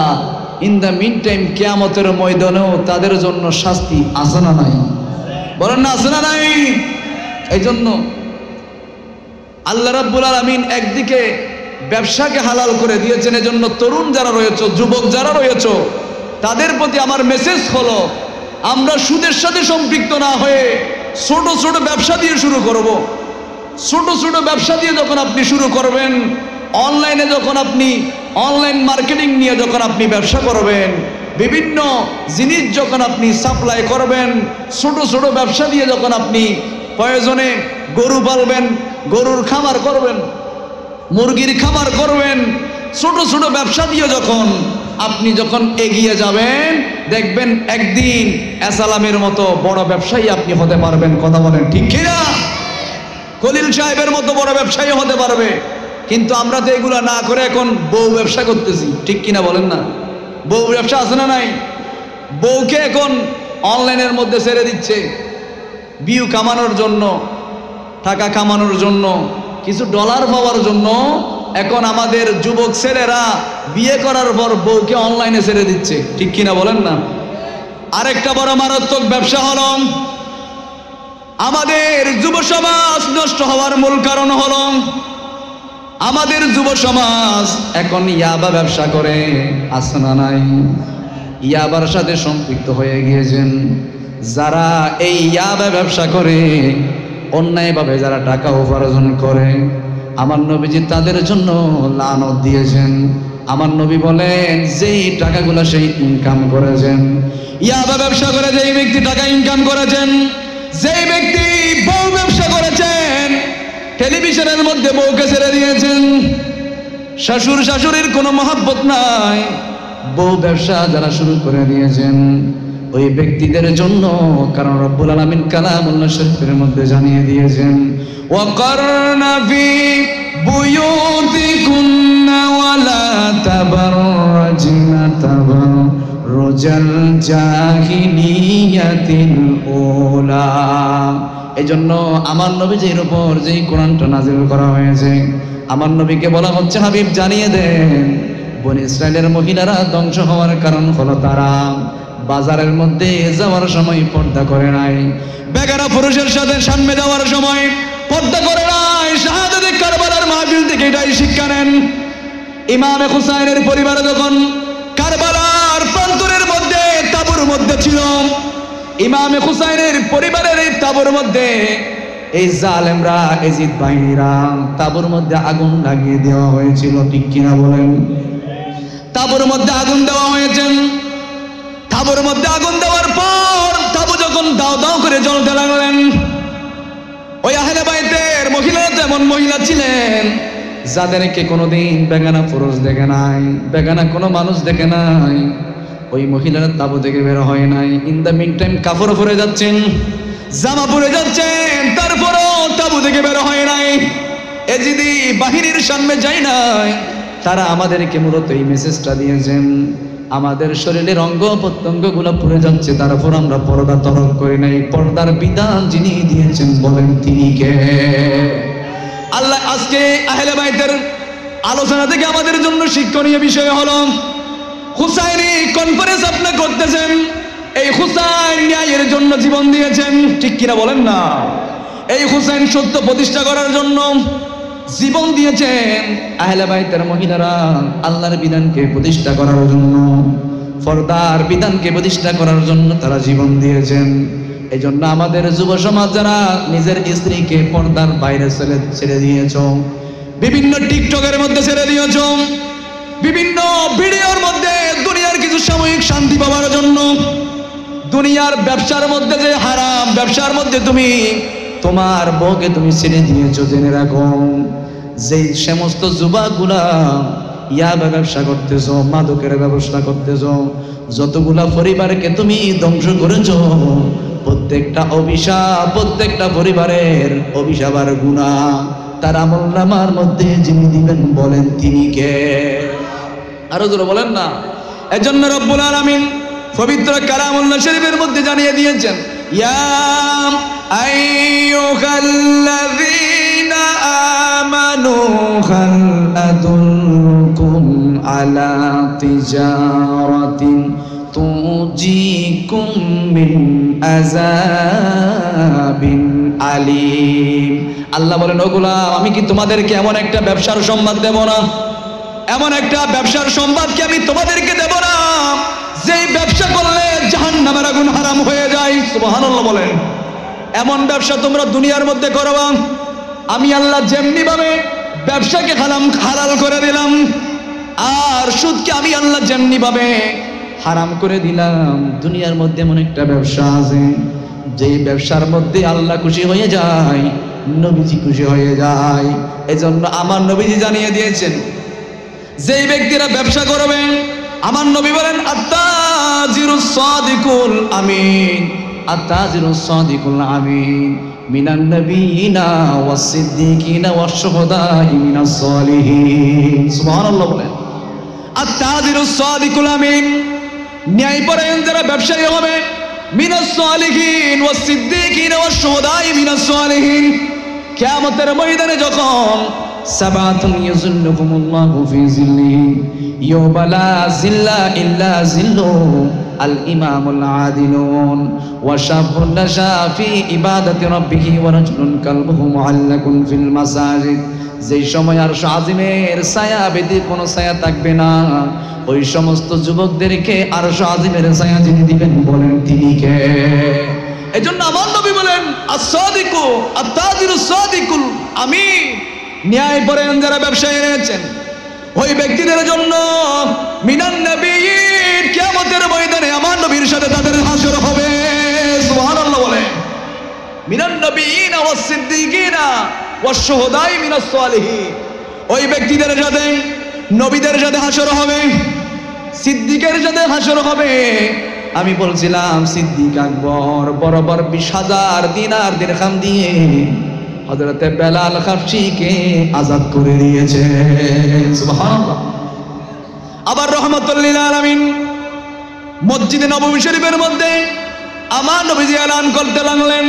ইন দ্য মিন টাইম কিয়ামতের ময়দানেও তাদের জন্য শাস্তি আছে না নাই? বলেন না, আছে না নাই? এই জন্য আল্লাহ রাব্বুল আলামিন একদিকে ব্যবসাকে হালাল করে দিয়েছেন। এজন্য তরুণ যারা রয়েছে, যুবক যারা রয়েছে, তাদের প্রতি আমার মেসেজ হলো আমরা সুদের সাথে সম্পৃক্ত না হয়ে ছোট ছোট ব্যবসা দিয়ে শুরু করব। ছোট ছোট ব্যবসা দিয়ে যখন আপনি শুরু করবেন, অনলাইনে যখন আপনি অনলাইন মার্কেটিং নিয়ে যখন আপনি ব্যবসা করবেন, বিভিন্ন জিনিস যখন আপনি সাপ্লাই করবেন, ছোট ছোট ব্যবসা দিয়ে যখন আপনি প্রয়োজনে গরু পালবেন, গরুর খামার করবেন, মুরগির খামার করবেন, ছোট ছোট ব্যবসা দিয়ে আপনি যখন এগিয়ে যাবেন, দেখবেন একদিন এসালামের মতো বড় ব্যবসায়ী আপনি হতে পারবেন। কথা বলেন ঠিক কিনা? খলিল সাহেবের মতো বড় ব্যবসায়ী হতে পারবে। কিন্তু আমরা তো এগুলো না করে এখন বউ ব্যবসা করতেছি। ঠিক কিনা বলেন না? বউ ব্যবসা আছে না নাই? বউকে এখন অনলাইনের মধ্যে ছেড়ে দিচ্ছে ভিউ কামানোর জন্য, টাকা কামানোর জন্য, কিছু ডলার পাওয়ার জন্য। এখন আমাদের যুবক ছেলেরা বিয়ে করার পর বউকে অনলাইনে ছেড়ে দিচ্ছে, ঠিক কিনা বলেন না? আরেকটা বড় মারাত্মক ব্যবসা হলো, আমাদের যুব সমাজ নষ্ট হওয়ার মূল কারণ হলো আমাদের যুব সমাজ এখন ইয়াবা ব্যবসা করে, আছে না নাই? ইয়াবার সাথে সম্পৃক্ত হয়ে গিয়েছেন। যারা এই ইয়াবা ব্যবসা করে, অন্যায়ভাবে যারা টাকা উপার্জন করে, আমার নবীজি তাদের জন্য লানত দিয়েছেন। আমার নবী বলেন, যেই টাকাগুলো সেই ইনকাম করেছেন, ইয়াবা ব্যবসা করে যেই ব্যক্তি টাকা ইনকাম করেছেন, যেই ব্যক্তি বউ ব্যবসা করেছেন, টেলিভিশনের মধ্যে বউকে ছেড়ে দিয়েছেন, শ্বশুর শাশুড়ির কোনো মহব্বত নাই, বউ ব্যবসা যারা শুরু করে দিয়েছেন, ওই ব্যক্তিদের জন্য, কারণ রব্বুল আলামিন কালামুল্লাহ শরীফের মধ্যে জানিয়ে দিয়েছেন, ওয়াকারনা ফি বুয়ুতিকুন্না ওয়ালা তাবাররাজনা তাবাররুজাল জাহিলিয়াতিল উলা। এজন্য আমার নবীজির উপর যেই কোরআনটা নাযিল করা হয়েছে, আমার নবীকে বলা হচ্ছে, হাবিব জানিয়ে দেন, বনী ইসরাইলের মহিলারা ধ্বংস হওয়ার কারণ হলো তারা বাজারের মধ্যে যাওয়ার সময় পর্দা করে নাই, বেগানা পুরুষের সাথে সামনে যাওয়ার সময় পর্দা করে নাই। শাহাদাতে কারবালার মাহফিল থেকে এটাই শিক্ষা নেন। ইমামে হুসাইনের পরিবার যখন কারবালার প্রান্তরের মধ্যে তাঁবুর মধ্যে ছিল, ইমামে হুসাইনের পরিবারের এই তাঁবুর মধ্যে এই জালেমরা, এজিদ বাহিনীরা তাঁবুর মধ্যে আগুন লাগিয়ে দেওয়া হয়েছিল, ঠিক কিনা বলেন? তাঁবুর মধ্যে আগুন দেওয়া হয়েছে। তাঁবুর মধ্যে আগুন দেওয়ার পর তাঁবু যখন দাও দাও করে জ্বলতে লাগলেন, ওই আহলে বাইতের মহিলারা যেমন মহিলা ছিলেন, যাদেরকে কোনোদিন বেগানা পুরুষ দেখে নাই, বেগানা কোনো মানুষ দেখে নাই, ওই মহিলারা তাঁবু থেকে বের হয় নাই। ইন দ্য মিন টাইম কাপড় পরে যাচ্ছেন, জামা পরে যাচ্ছেন, তারপরও তাঁবু থেকে বের হয় নাই। এজিদি বাহিনীর সামনে যায় নাই। তারা আমাদেরকে মূলত এই মেসেজটা দিয়েছেন, আমাদের শরীরের অঙ্গ প্রত্যঙ্গ গুলো পুড়ে যাচ্ছে, তারপর আমরা পর্দা তরক করি নাই। পর্দার বিধান যিনি দিয়েছেন বলেন তিনি কে? আল্লাহ। আজকে আহলে বাইতের আলোচনা থেকে আমাদের জন্য শিক্ষণীয় বিষয় হলো, হুসাইনি কনফারেন্স আপনি করতেছেন, এই হুসাইন ন্যায়ের জন্য জীবন দিয়েছেন, ঠিক কিনা বলেন না? এই হুসাইন সত্য প্রতিষ্ঠা করার জন্য জীবন দিয়েছেন। আহলে বাইতের মহিলারা আল্লাহর বিধানকে প্রতিষ্ঠা করার জন্য, পর্দার বিধানকে প্রতিষ্ঠা করার জন্য তারা জীবন দিয়েছেন। এই জন্য আমাদের যুব সমাজ যারা নিজের স্ত্রীকে পর্দার বাইরে ছেড়ে দিয়েছ, বিভিন্ন টিকটকের মধ্যে ছেড়ে দিয়েছ, বিভিন্ন ভিডিওর মধ্যে দুনিয়ার কিছু সাময়িক শান্তি পাওয়ার জন্য, দুনিয়ার ব্যবসার মধ্যে যে হারাম ব্যবসার মধ্যে তুমি তোমার বউকে তুমি ছেড়ে দিয়েছো, জেনে রাখো, যেই সমস্ত যুবকগুলা ইয়াবা ব্যবসা করতেছো, মাদকের ব্যবসা করতেছো, যতগুলা পরিবারকে তুমি ধ্বংস করেছো, প্রত্যেকটা অভিশাপ, প্রত্যেকটা পরিবারের অভিশাপ আর গুনাহ তার আমলনামার মধ্যে যিনি দিবেন বলেন তিনি কে? আরো জোরে বলেন না। এজন্য রব্বুল আলামিন পবিত্র কালামুল্লাহ শরীফের মধ্যে জানিয়ে দিয়েছেন, ইয়া আইয়ুহাল্লাযীনা আমানু হাল আদুল্লুকুম আলা তিজারাতিন তুজিকুম মিন আযাবিন আলীম। আল্লাহ বলেন, ও গোলাম, আমি কি তোমাদেরকে এমন একটা ব্যবসার সংবাদ দেব না? এমন একটা ব্যবসার সংবাদ কি আমি তোমাদেরকে দেব না, যেই ব্যবসা করলে জাহান্নামের আগুন হারাম হয়ে যায়? সুবহানাল্লাহ বলেন। এমন ব্যবসা তোমরা দুনিয়ার মধ্যে করবা, আমি আল্লাহ যেমনি ভাবে ব্যবসাকে হালাল করে দিলাম, আর সুদকে আমি আল্লাহ যেমনি ভাবে হারাম করে দিলাম, দুনিয়ার মধ্যে এমন একটা ব্যবসা আছে যেই ব্যবসার মধ্যে আল্লাহ খুশি হয়ে যায়, নবীজি খুশি হয়ে যায়। এজন্য আমার নবীজি জানিয়ে দিয়েছেন, যেই ব্যক্তিরা ব্যবসা করবেন, আমার নবী বলেন, আত্তাজিরুস সাদিকুল আমিন, আত্তাজিরুস সাদিকুল আমিন মিনান নবিয়িনা ওয়াস সিদ্দিকিনা ওয়াশ শুহাদাই মিনাস সালিহিন। সুবহানাল্লাহ বলেন। আত্তাজিরুস সাদিকুল আমিন, ন্যায়পরায়ণ যারা ব্যবসায়ী হবে, মিনাস সালিহিন ওয়াস সিদ্দিকিনা ওয়াশ শুহাদাই মিনাস সালিহিন। কিয়ামতের ময়দানে যখন সাবাতুন ইয়াযুল্লুহুমুল্লাহু ফি যিল্লিহি ইয়াওমা লা যিল্লা ইল্লা যিল্লুহু আল ইমামুল আদিলুন ওয়া শাবুন নাশা ফি ইবাদাতি রাব্বিহি ওয়া রাজুলুন কালবুহু মুআল্লাকুন ফিল মাসাজিদ। যেই সময় আরশ আজিমের ছায়া ব্যতীত কোনো ছায়া থাকবে না, ওই সমস্ত যুবকদেরকে আরশ আজিমের ছায়া যিনি দিবেন বলেন তিনি কে? এজন্য আমার নবী বলেন as-সাদিকু আত-তাজিরুস সাদিকুল আমিন। ন্যায় পরায়ণ যারা ব্যবসায়ী রয়েছেন ওই ব্যক্তিদের জন্য মিনান নবিয়্যিন কিয়ামতের ময়দানে আমার নবীর সাথে তাদের হাসর হবে। সুবহানাল্লাহ বলেন। মিনান নবিয়্যিন ওয়াস সিদ্দিকিন ওয়াস শুহাদাই মিনাস সালিহিন। ওই ব্যক্তিদের সাথে নবীদের সাথে হাসর হবে, সিদ্দিকের সাথে হাসর হবে। আমি বলছিলাম সিদ্দিক আকবর বরাবর 20,000 দিনার দিরহাম দিয়ে হযরতে বেলাল হাবশীকে আজাদ করে দিয়েছে। সুবহানাল্লাহ। আবার রাহমাতুল লিল আলামিন মসজিদে নববী শরীফের মধ্যে আমার নবীজি এলান করতে লাগলেন,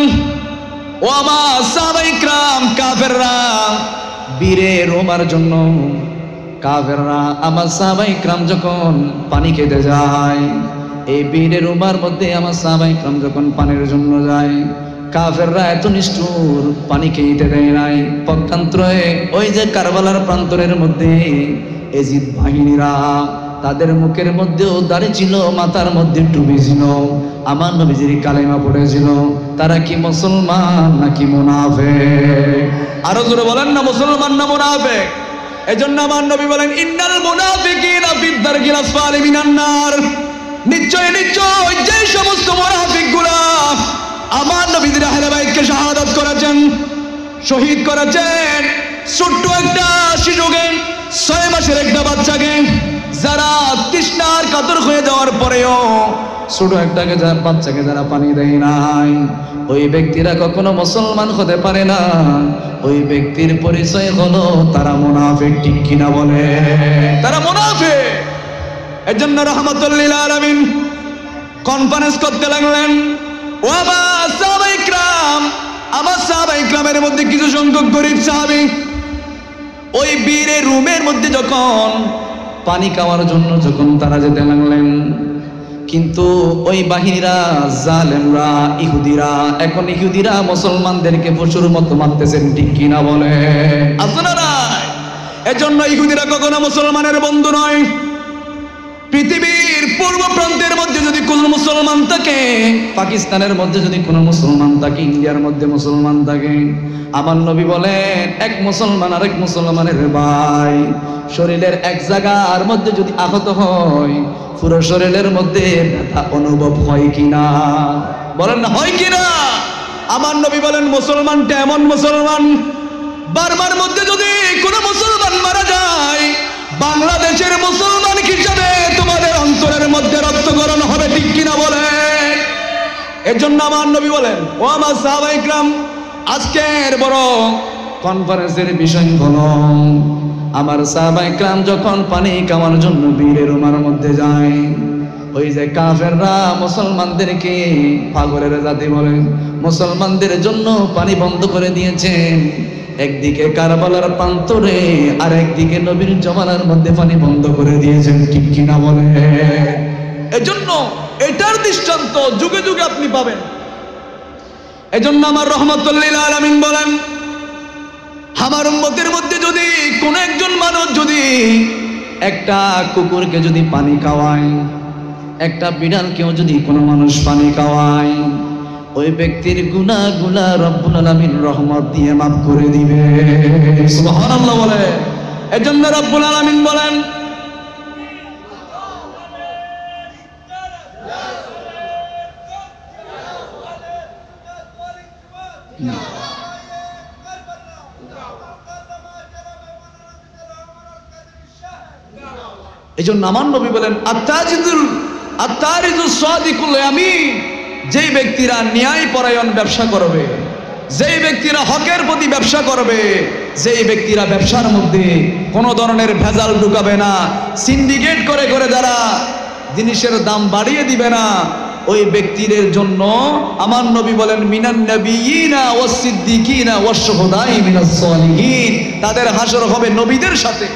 ও আমার সাহাবায়ে কিরাম কাফেররা বীরে রোমার জন্য, কাফেররা আমার সাহাবায়ে কিরাম যখন পানি খেতে যায়, এই বীরে রোমার মধ্যে আমার সাহাবায়ে কিরাম যখন পানির জন্য যায়, কাফেররা এত নিষ্ঠুর পানি খেতে দেয় নাই। পক্ষান্তরে ওই যে কারবালার প্রান্তরের মধ্যে এজিদ বাহিনীরা তাদের মুখের মধ্যেও দাড়ি ছিল, মাথার মধ্যে টুপি ছিল, আমার নবীজির কালেমা পড়েছিল। তারা কি মুসলমান নাকি মুনাফিক? আরো জোরে বলেন না, মুসলমান না মুনাফিক? এজন্য আমার নবী বলেন ইন্নাল মুনাফিকিনা ফিদ দারকিল আসফালি মিনান নার। নিশ্চয় নিশ্চয় যে সমস্ত মুনাফিকগুলা আমার নবীদের আহলে বাইতকে শাহাদাত করেছেন, শহীদ করেছেন, ছোট্ট একটা শিশুকে, 6 মাসের একটা বাচ্চাকে, যারা তৃষ্ণার কাতর হয়ে যাওয়ার পরেও ছোট একটা বাচ্চাকে যারা পানি দেয় নাই, ওই ব্যক্তিরা কখনো মুসলমান হতে পারে না। ওই ব্যক্তির পরিচয় হলো তারা মুনাফিক। ঠিক কিনা বলে? তারা মুনাফিক। এজন্য রাহমাতুল লিল আলামিন কনফারেন্স করতে লাগলেন, ও আমার সাহাবায়ে কিরাম, আমার সাহাবায়ে কিরামের মধ্যে কিছু সংখ্যক গরীব সাহাবী ওই বীরে রুমের মধ্যে যখন পানি খাওয়ার জন্য যখন তারা যেতে লাগলেন, কিন্তু ওই বাহিনীরা জালেমরা ইহুদিরা, এখন ইহুদিরা মুসলমানদেরকে পশুর মতো মারতেছেন। ঠিক কিনা বলে? আসলে না, এজন্য ইহুদিরা কখনো মুসলমানের বন্ধু নয়। পৃথিবীর পূর্ব প্রান্তের মধ্যে যদি কোনো মুসলমান থাকে, পাকিস্তানের মধ্যে যদি কোনো মুসলমান থাকে, ইন্ডিয়ার মধ্যে মুসলমান থাকে, আমার নবী বলেন এক মুসলমান আরেক মুসলমানের ভাই। শরীরের এক জায়গার মধ্যে যদি আহত হয়, পুরো শরীরের মধ্যে ব্যথা অনুভব হয় কিনা? বলেন না, হয় কিনা? আমার নবী বলেন মুসলমানটা এমন মুসলমান, বারবার মধ্যে যদি কোনো মুসলমান মারা যায়, বাংলাদেশের মুসলমান হিসাবে তোমাদের অন্তরের মধ্যে রক্তকরণ হবে। ঠিক কিনা বলে? এর জন্য আমার নবী বলেন, ও আমার সাহাবায়ে কিরাম, আজকের বড় কনফারেন্সের বিষয় হলো আমার সাহাবায়ে কিরাম যখন পানি খাওয়ার জন্য বীরে রোমার মধ্যে যায়, ওই যে কাফেররা মুসলমানদেরকে পাগলের জাতি বলে, মুসলমানদের জন্য পানি বন্ধ করে দিয়েছেন। একদিকে কারবালার প্রান্তরে আর একদিকে নবীর জমানার মধ্যে পানি বন্ধ করে দিয়েছেন। ঠিক কিনা বলে? এজন্য এটার দৃষ্টান্ত যুগে যুগে আপনি পাবেন। এজন্য আমার রাহমাতুল লিল আলামিন বলেন, আমার উম্মতের মধ্যে যদি কোন একজন মানুষ যদি একটা কুকুরকে যদি পানি খাওয়ায়, একটা বিড়ালকেও যদি কোনো মানুষ পানি খাওয়ায়, ওই ব্যক্তির গুনাহগুলা রব্বুল আলামিন রহমত দিয়ে মাফ করে দিবে। সুবহানাল্লাহ বলে। এজন্য রব্বুল আলামিন বলেন, এজন্য আমার নবী বলেন আত-তাজিদুস সাদিকুল আমিন। যেই ব্যক্তিরা ন্যায় পরায়ণ ব্যবসা করবে, যেই ব্যক্তিরা হকের প্রতি ব্যবসা করবে, যেই ব্যক্তিরা ব্যবসার মধ্যে কোনো ধরনের ভেজাল ঢুকাবে না, সিন্ডিকেট করে করে যারা জিনিসের দাম বাড়িয়ে দিবে না, ওই ব্যক্তিদের জন্য আমার নবী বলেন মিনান নবিয়িনা ওয়াস সিদ্দিকিনা ওয়াশ শুহাদাই মিনাস সালিহিন, তাদের হাসর হবে নবীদের সাথে,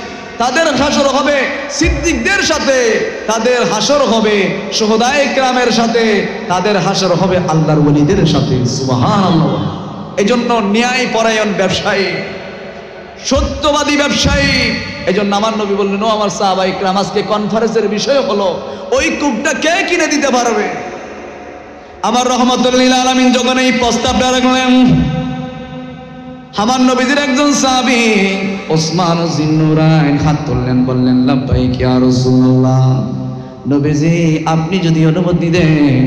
তাদের হাসর হবে সিদ্দিকদের সাথে, তাদের হাসর হবে শুহাদায়ে কিরামের সাথে, তাদের হাসর হবে আল্লাহর ওলিদের সাথে। সুবহানাল্লাহ। এজন্য ন্যায় পরায়ণ ব্যবসায়ী, সত্যবাদী ব্যবসায়ী, এজন্য আমার নবী বললেন ও আমার সাহাবায়ে কিরাম, আজকে কনফারেন্সের বিষয় হলো ওই কূপটা কে কিনে দিতে পারবে। আমার রাহমাতুল লিল আলামিন যখন এই প্রস্তাবটা রাখলেন, আমার নবীদের একজন সাহাবী ওসমান জিন্নুরাইন হাত তুললেন, বললেন লাব্বাইক ইয়া রাসূলুল্লাহ, নবীজি আপনি যদি অনুমতি দেন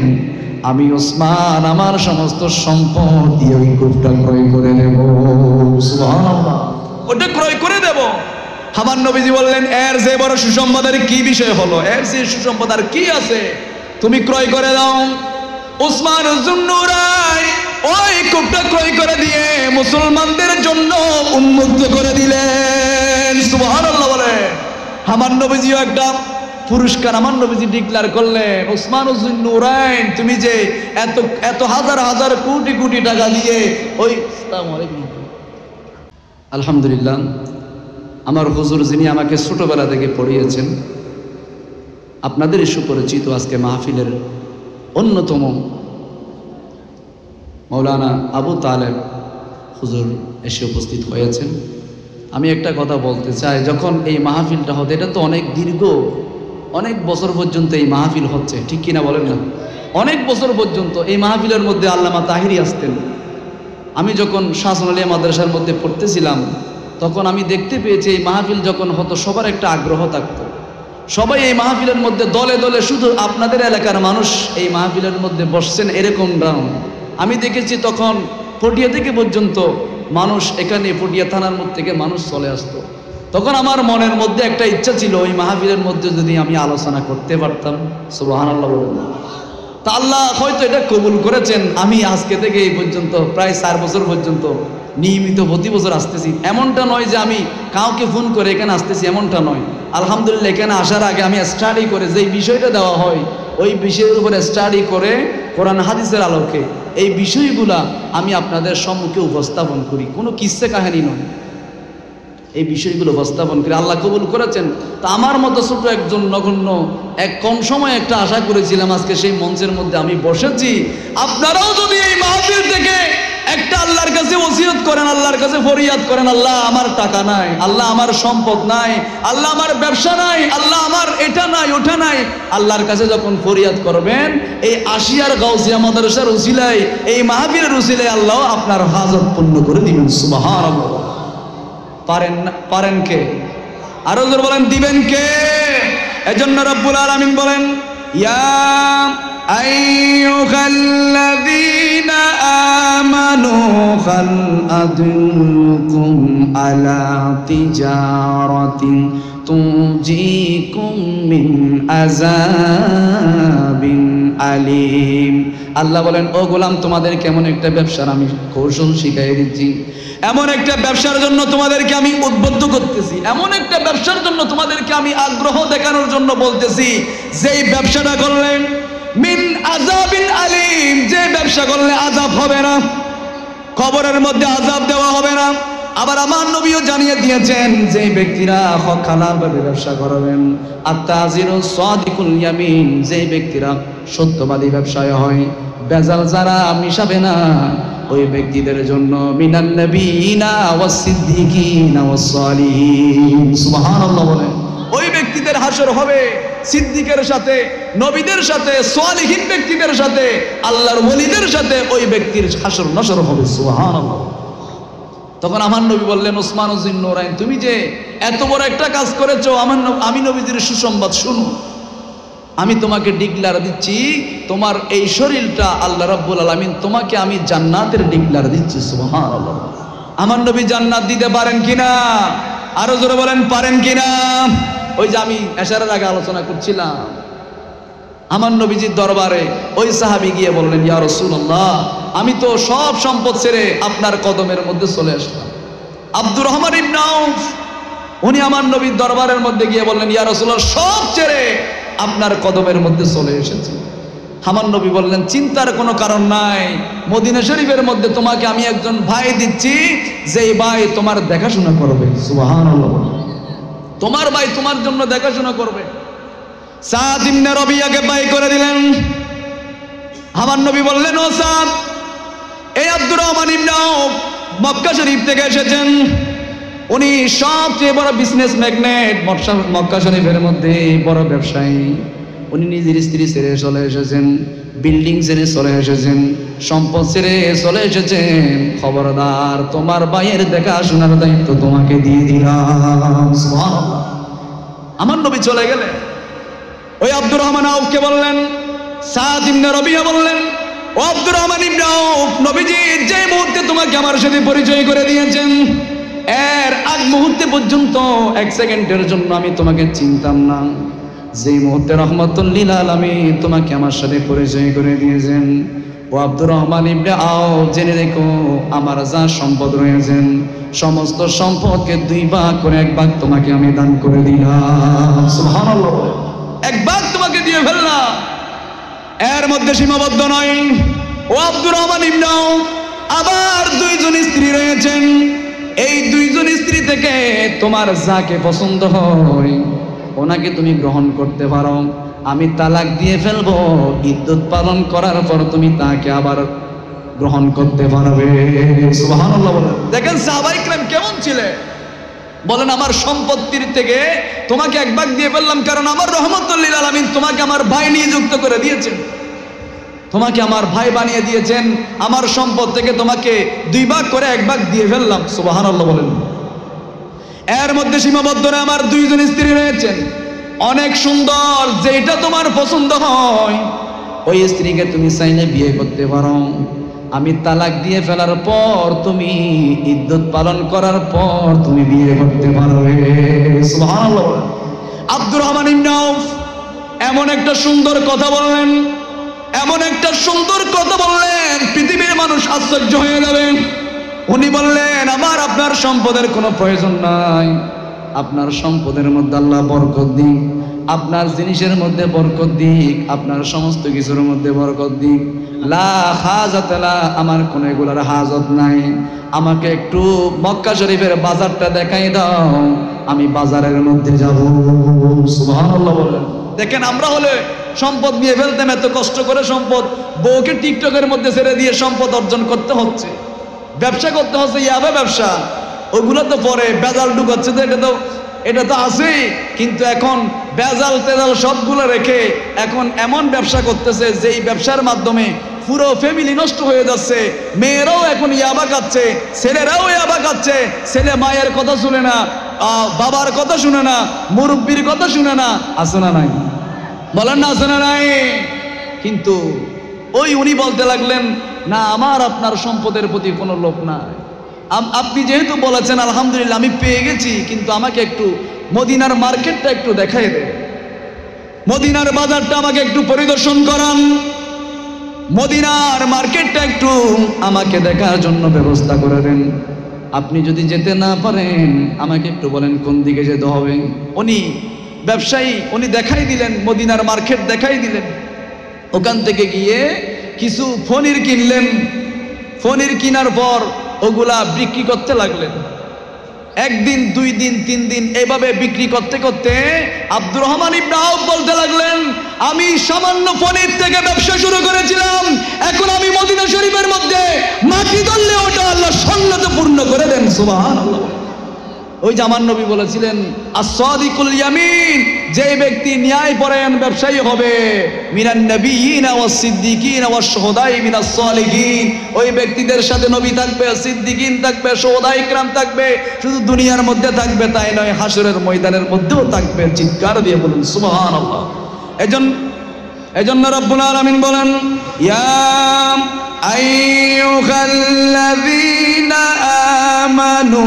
আমি ওসমান আমার সমস্ত সম্পদ দিয়ে ওই কূপটা ক্রয় করে নেব। সুবহানাল্লাহ, ওটা ক্রয় করে দেব। আমার নবীজি বললেন এর যে বড় সুসংবাদের কি বিষয় হলো, এর যে সুসংবাদ আর কি আছে, তুমি ক্রয় করে দাও। ওসমান জিন্নুরাইন ওই কূপটা ক্রয় করে দিয়ে মুসলমানদের জন্য উন্মুক্ত করে দিলেন। সুবহানাল্লাহ বলে। আমার নবীজিও একটা পুরস্কার আমার নবীজি ডিক্লেয়ার করলেন, ওসমান জিন্নুরাইন তুমি যে এত এত হাজার হাজার কোটি কোটি টাকা দিয়ে ওই, আসসালামু আলাইকুম, আলহামদুলিল্লাহ, আমার হুজুর যিনি আমাকে ছোটবেলা থেকে পড়িয়েছেন, আপনাদের সুপরিচিত আজকে মাহফিলের অন্যতম মৌলানা আবু তালেব হুজুর এসে উপস্থিত হয়েছেন। আমি একটা কথা বলতে চাই, যখন এই মাহফিলটা হতো, এটা তো অনেক দীর্ঘ, অনেক বছর পর্যন্ত এই মাহফিল হচ্ছে, ঠিক কিনা বলেন না? অনেক বছর পর্যন্ত এই মাহফিলের মধ্যে আল্লামা তাহিরি আসতেন। আমি যখন শাহজান আলিয়া মাদ্রাসার মধ্যে পড়তেছিলাম তখন আমি দেখতে পেয়েছি এই মাহফিল যখন হতো সবার একটা আগ্রহ থাকতো, সবাই এই মাহফিলের মধ্যে দলে দলে, শুধু আপনাদের এলাকার মানুষ এই মাহফিলের মধ্যে বসছেন এরকম রাউন্ড আমি দেখেছি। তখন পটিয়া থেকে পর্যন্ত মানুষ, এখানে পটিয়া থানার মধ্যে থেকে মানুষ চলে আসতো। তখন আমার মনের মধ্যে একটা ইচ্ছা ছিল ওই মাহফিলের মধ্যে যদি আমি আলোচনা করতে পারতাম। সুবহানাল্লাহ বলেন। তা আল্লাহ হয়তো এটা কবুল করেছেন। আমি আজকে থেকে এই পর্যন্ত প্রায় 4 বছর পর্যন্ত নিয়মিত প্রতি বছর আসতেছি। এমনটা নয় যে আমি কাউকে ফোন করে এখানে আসতেছি, এমনটা নয়। আলহামদুলিল্লাহ, এখানে আসার আগে আমি স্টাডি করে যেই বিষয়টা দেওয়া হয় ওই বিষয়ের উপরে স্টাডি করে কোরআন হাদিসের আলোকে এই বিষয়গুলা আমি আপনাদের সম্মুখে উপস্থাপন করি, কোনো কিস্সা কাহিনী নয়, এই বিষয়গুলো উপস্থাপন করে আল্লাহ কবুল করেছেন। তা আমার মতো ছোট একজন নগণ্য এক কম সময় একটা আশা করেছিলাম, আজকে সেই মঞ্চের মধ্যে আমি বসেছি। আপনারাও যদি এই মাহফিল থেকে একটা আল্লাহর কাছে ওসিয়ত করেন, আল্লাহর কাছে ফরিয়াদ করেন, আল্লাহ আমার টাকা নাই, আল্লাহ আমার সম্পদ নাই, আল্লাহ আমার ব্যবসা নাই, আল্লাহ আমার এটা নাই ওটা নাই, আল্লাহর কাছে যখন ফরিয়াদ করবেন এই আশিয়ার গাউসিয়া মাদ্রাসার উসিলায়, এই মাহফিলের উসিলায় আল্লাহ আপনার হাজত পূর্ণ করে দিবেন। সুবহানাল্লাহ। পারেন কে? আরো জোরে বলেন, দিবেন কে? এজন্য রব্বুল আলামিন বলেন, ইয়া আইয়ুহাল্লাযীনা আমানু হাল আদুল্লুকুম আলা তিজারাতিন তুজিকুম মিন আযাবিন আলিম। আল্লাহ বলেন, ও গোলাম, তোমাদের কেমন একটা ব্যবসার আমি কৌশল শিখাই দিচ্ছি, এমন একটা ব্যবসার জন্য তোমাদেরকে আমি উদ্বুদ্ধ করতেছি, এমন একটা ব্যবসার জন্য তোমাদেরকে আমি আগ্রহ দেখানোর জন্য বলতেছি, যেই ব্যবসাটা করলেন মিন আযাবিন আলিম, যে ব্যবসা করলে আযাব হবে না, কবরের মধ্যে আযাব দেওয়া হবে না। আবার আমার নবীও জানিয়ে দিয়েছেন যে ব্যক্তিরা হক হালাল ভাবে ব্যবসা করবেন, আত-তাজিরু সাদিকুল ইয়ামিন, যে ব্যক্তিরা সত্যবাদী ব্যবসায় হয়, বেজাল যারা মিশাবে না, ওই ব্যক্তিদের জন্য মিনান নবিয়িনা ওয়াস সিদ্দিকিনা ওয়াস সালিহিন। সুবহানাল্লাহ বলেন। ওই ব্যক্তিদের হাসর হবে সিদ্দিকের সাথে, নবীদের সাথে, সালিহিন ব্যক্তিদের সাথে, আল্লাহর ওলিদের সাথে ওই ব্যক্তির হাসর নসর হবে। সুবহানাল্লাহ। তখন আমার নবী বললেন, ওসমান জিন্নুরাইন, তুমি যে এত বড় একটা কাজ করেছো, আমি নবীজির সুসংবাদ শুনো, আমি তোমাকে ডিক্লার দিচ্ছি, তোমার এই শরীরটা আল্লাহ রাব্বুল আলামিন তোমাকে আমি জান্নাতের ডিক্লার দিচ্ছি। সুবহানাল্লাহ। আমার নবী জান্নাত দিতে পারেন কিনা? আরো জোরে বলেন, পারেন কিনা? ওই যে আমি এশারের আগে আলোচনা করছিলাম, আমার নবীজির দরবারে ওই সাহাবী গিয়ে বললেন, ইয়া রাসূলুল্লাহ, আমি তো সব সম্পদ ছেড়ে আপনার কদমের মধ্যে চলে আসলাম। আব্দুর রহমান ইবনে আউফ উনি আমার নবীর দরবারের মধ্যে গিয়ে বললেন, ইয়া রাসূলুল্লাহ, সব ছেড়ে আপনার কদমের মধ্যে চলে এসেছি। আমার নবী বললেন চিন্তার কোনো কারণ নাই, মদিনা শরীফের মধ্যে তোমাকে আমি একজন ভাই দিচ্ছি, যেই ভাই তোমার দেখাশোনা করবে। সুবহানাল্লাহ। তোমার ভাই তোমার জন্য দেখাশোনা করবে। সাদ ইবনে রবিয়াকে ভাই করে দিলেন। আমার নবী বললেন, ও সাদ, এই আব্দুর রহমান ইবনে আউফ মক্কা শরীফ থেকে এসেছেন, উনি সবচেয়ে বড় বিজনেস ম্যাগনেট, মক্কা শরীফের মধ্যে বড় ব্যবসায়ী। উনি নিজের স্ত্রী ছেড়ে চলে এসেছেন, বিল্ডিং ছেড়ে চলে এসেছেন, সম্পদ ছেড়ে চলে এসেছেন। খবরদার, তোমার ভাইয়ের দেখাশোনার দায়িত্ব তোমাকে দিয়ে দিলাম। সুবহানাল্লাহ। আমার নবী চলে গেলেন। ওই আব্দুর রহমান আউফকে বললেন, সাদ ইবনে রবিয়া বললেন, ও আব্দুর রহমান ইবনে আউফ, নবীজি যে মুহূর্তে তোমাকে আমার সাথে পরিচয় করে দিয়েছেন, এর আগ মুহূর্তে পর্যন্ত এক সেকেন্ডের জন্য আমি তোমাকে চিনতাম না। যে মুহূর্তে রহমাতুল লিল আলামিন তোমাকে আমার সাথে পরিচয় করে দিয়েছেন, ও আব্দুর রহমান ইবনে আউফ, জেনে রেখো, আমার যা সম্পদ রয়েছেন সমস্ত সম্পদকে 2 ভাগ করে 1 ভাগ তোমাকে আমি দান করে দিলাম। সুবহানাল্লাহ। 1 ভাগ তোমাকে দিয়ে ফেললাম। এর মধ্যে সীমাবদ্ধ নয়। ও আব্দুর রহমান ইবনে আউফ, আবার 2 জন স্ত্রী রয়েছেন। এই 2 জন স্ত্রী থেকে তোমার যাকে পছন্দ হয় ওনাকে তুমি গ্রহণ করতে পারো, আমি তালাক দিয়ে ফেলবো, ইদ্যত পালন করার পর তুমি তাকে আবার গ্রহণ করতে পারবে। সুবহানাল্লাহ। বলেন, দেখেন সাহাবায়ে কেরাম কেমন ছিলেন। বলেন, আমার সম্পত্তির থেকে তোমাকে 1 ভাগ দিয়ে ফেললাম, কারণ আমার রহমাতুল লিল আলামিন তোমাকে আমার ভাই নিযুক্ত করে দিয়েছেন, তোমাকে আমার ভাই বানিয়ে দিয়েছেন। আমার সম্পদ থেকে তোমাকে 2 ভাগ করে 1 ভাগ দিয়ে ফেললাম। সুবহানাল্লাহ। বলেন, এর মধ্যে সীমাবদ্ধ না, আমার 2 জন স্ত্রী রয়েছেন, অনেক সুন্দর, যেটা তোমার পছন্দ হয় ওই স্ত্রীকে তুমি চাইলে বিয়ে করতে পারো, আমি তালাক দিয়ে ফেলার পর তুমি ইদ্যত পালন করার পর তুমি বিয়ে করতে পারবে। সুবহানাল্লাহ। আব্দুর রহমান ইবনে আউফ এমন একটা সুন্দর কথা বললেন, এমন একটা সুন্দর কথা বললেন, পৃথিবীর মানুষ আশ্চর্য হয়ে যাবে। উনি বললেন, আমার আপনার সম্পদের কোনো প্রয়োজন নাই, আপনার সম্পদের মধ্যে আল্লাহ বরকত দিক, আপনার জিনিসের মধ্যে বরকত দিক, আপনার সমস্ত কিছুর মধ্যে বরকত দিক। লা হাজাত লা, আমার কোনো এগুলার হাজত নাই, আমাকে একটু মক্কা শরীফের বাজারটা দেখাই দাও, আমি বাজারের মধ্যে যাব। সুবহানাল্লাহ। বলেন, দেখেন আমরা হলে সম্পদ নিয়ে ফেলতাম, এত কষ্ট করে সম্পদ, বউকে টিকটকের মধ্যে ছেড়ে দিয়ে সম্পদ অর্জন করতে হচ্ছে, ব্যবসা করতে হচ্ছে, ইয়াবা ব্যবসা, ওগুলো তো পরে বেজাল ঢুকাচ্ছে, তো এটা তো আছেই, কিন্তু এখন বেজাল তেজাল সবগুলো রেখে এখন এমন ব্যবসা করতেছে যেই ব্যবসার মাধ্যমে পুরো ফ্যামিলি নষ্ট হয়ে যাচ্ছে। মেয়েরাও এখন ইয়াবা খাচ্ছে, ছেলেরাও ইয়াবা খাচ্ছে। ছেলে মায়ের কথা শুনে না, বাবার কথা শুনে না, মুরব্বির কথা শুনে না। আছে না নাই? বলেন না, আছে না নাই? কিন্তু ওই উনি বলতে লাগলেন, না, আমার আপনার সম্পদের প্রতি কোনো লোভ নাই, আপনি যেহেতু বলেছেন আলহামদুলিল্লাহ আমি পেয়ে গেছি, কিন্তু আমাকে একটু মদিনার মার্কেটটা একটু দেখাই দেন, মদিনার বাজারটা আমাকে একটু পরিদর্শন করান, মদিনার মার্কেটটা একটু আমাকে দেখার জন্য ব্যবস্থা করে দেন। আপনি যদি যেতে না পারেন আমাকে একটু বলেন কোন দিকে যেতে হবে। উনি ব্যবসায়ী, উনি দেখাই দিলেন, মদিনার মার্কেট দেখাই দিলেন। ওখান থেকে গিয়ে কিছু পনির কিনলেন, পনির কেনার পর ওগুলা বিক্রি করতে লাগলেন। 1 দিন 2 দিন 3 দিন এইভাবে বিক্রি করতে করতে আব্দুর রহমান ইবনে আউফ বলতে লাগলেন, আমি সামান্য পনির থেকে ব্যবসা শুরু করেছিলাম, এখন আমি মদিনা শরীফের মধ্যে মাটি ধরলে ওটা আল্লাহ স্বর্ণতে পূর্ণ করে দেন। সুবহানাল্লাহ। ওই যে আমার নবী বলেছিলেন, as-সাদিকুল ইয়ামিন, যে ব্যক্তি ন্যায়পরায়ণ ব্যবসায়ী হবে, মিনান নাবিয়িনা ওয়াস-সিদ্দিকিনা ওয়াশ-শুহাদাই মিনাস সালিহিন, ওই ব্যক্তিদের সাথে নবী থাকবে, সিদ্দিকিন থাকবে, শুহাদায়ে কিরাম থাকবে। শুধু দুনিয়ার মধ্যে থাকবে তাই নয়, হাসরের ময়দানের মধ্যেও থাকবে। চিৎকার দিয়ে বলুন সুবহানাল্লাহ। এজন্য রব্বুল আলামিন বলেন, ইয়া আইয়ুহাল্লাযীনা আমানু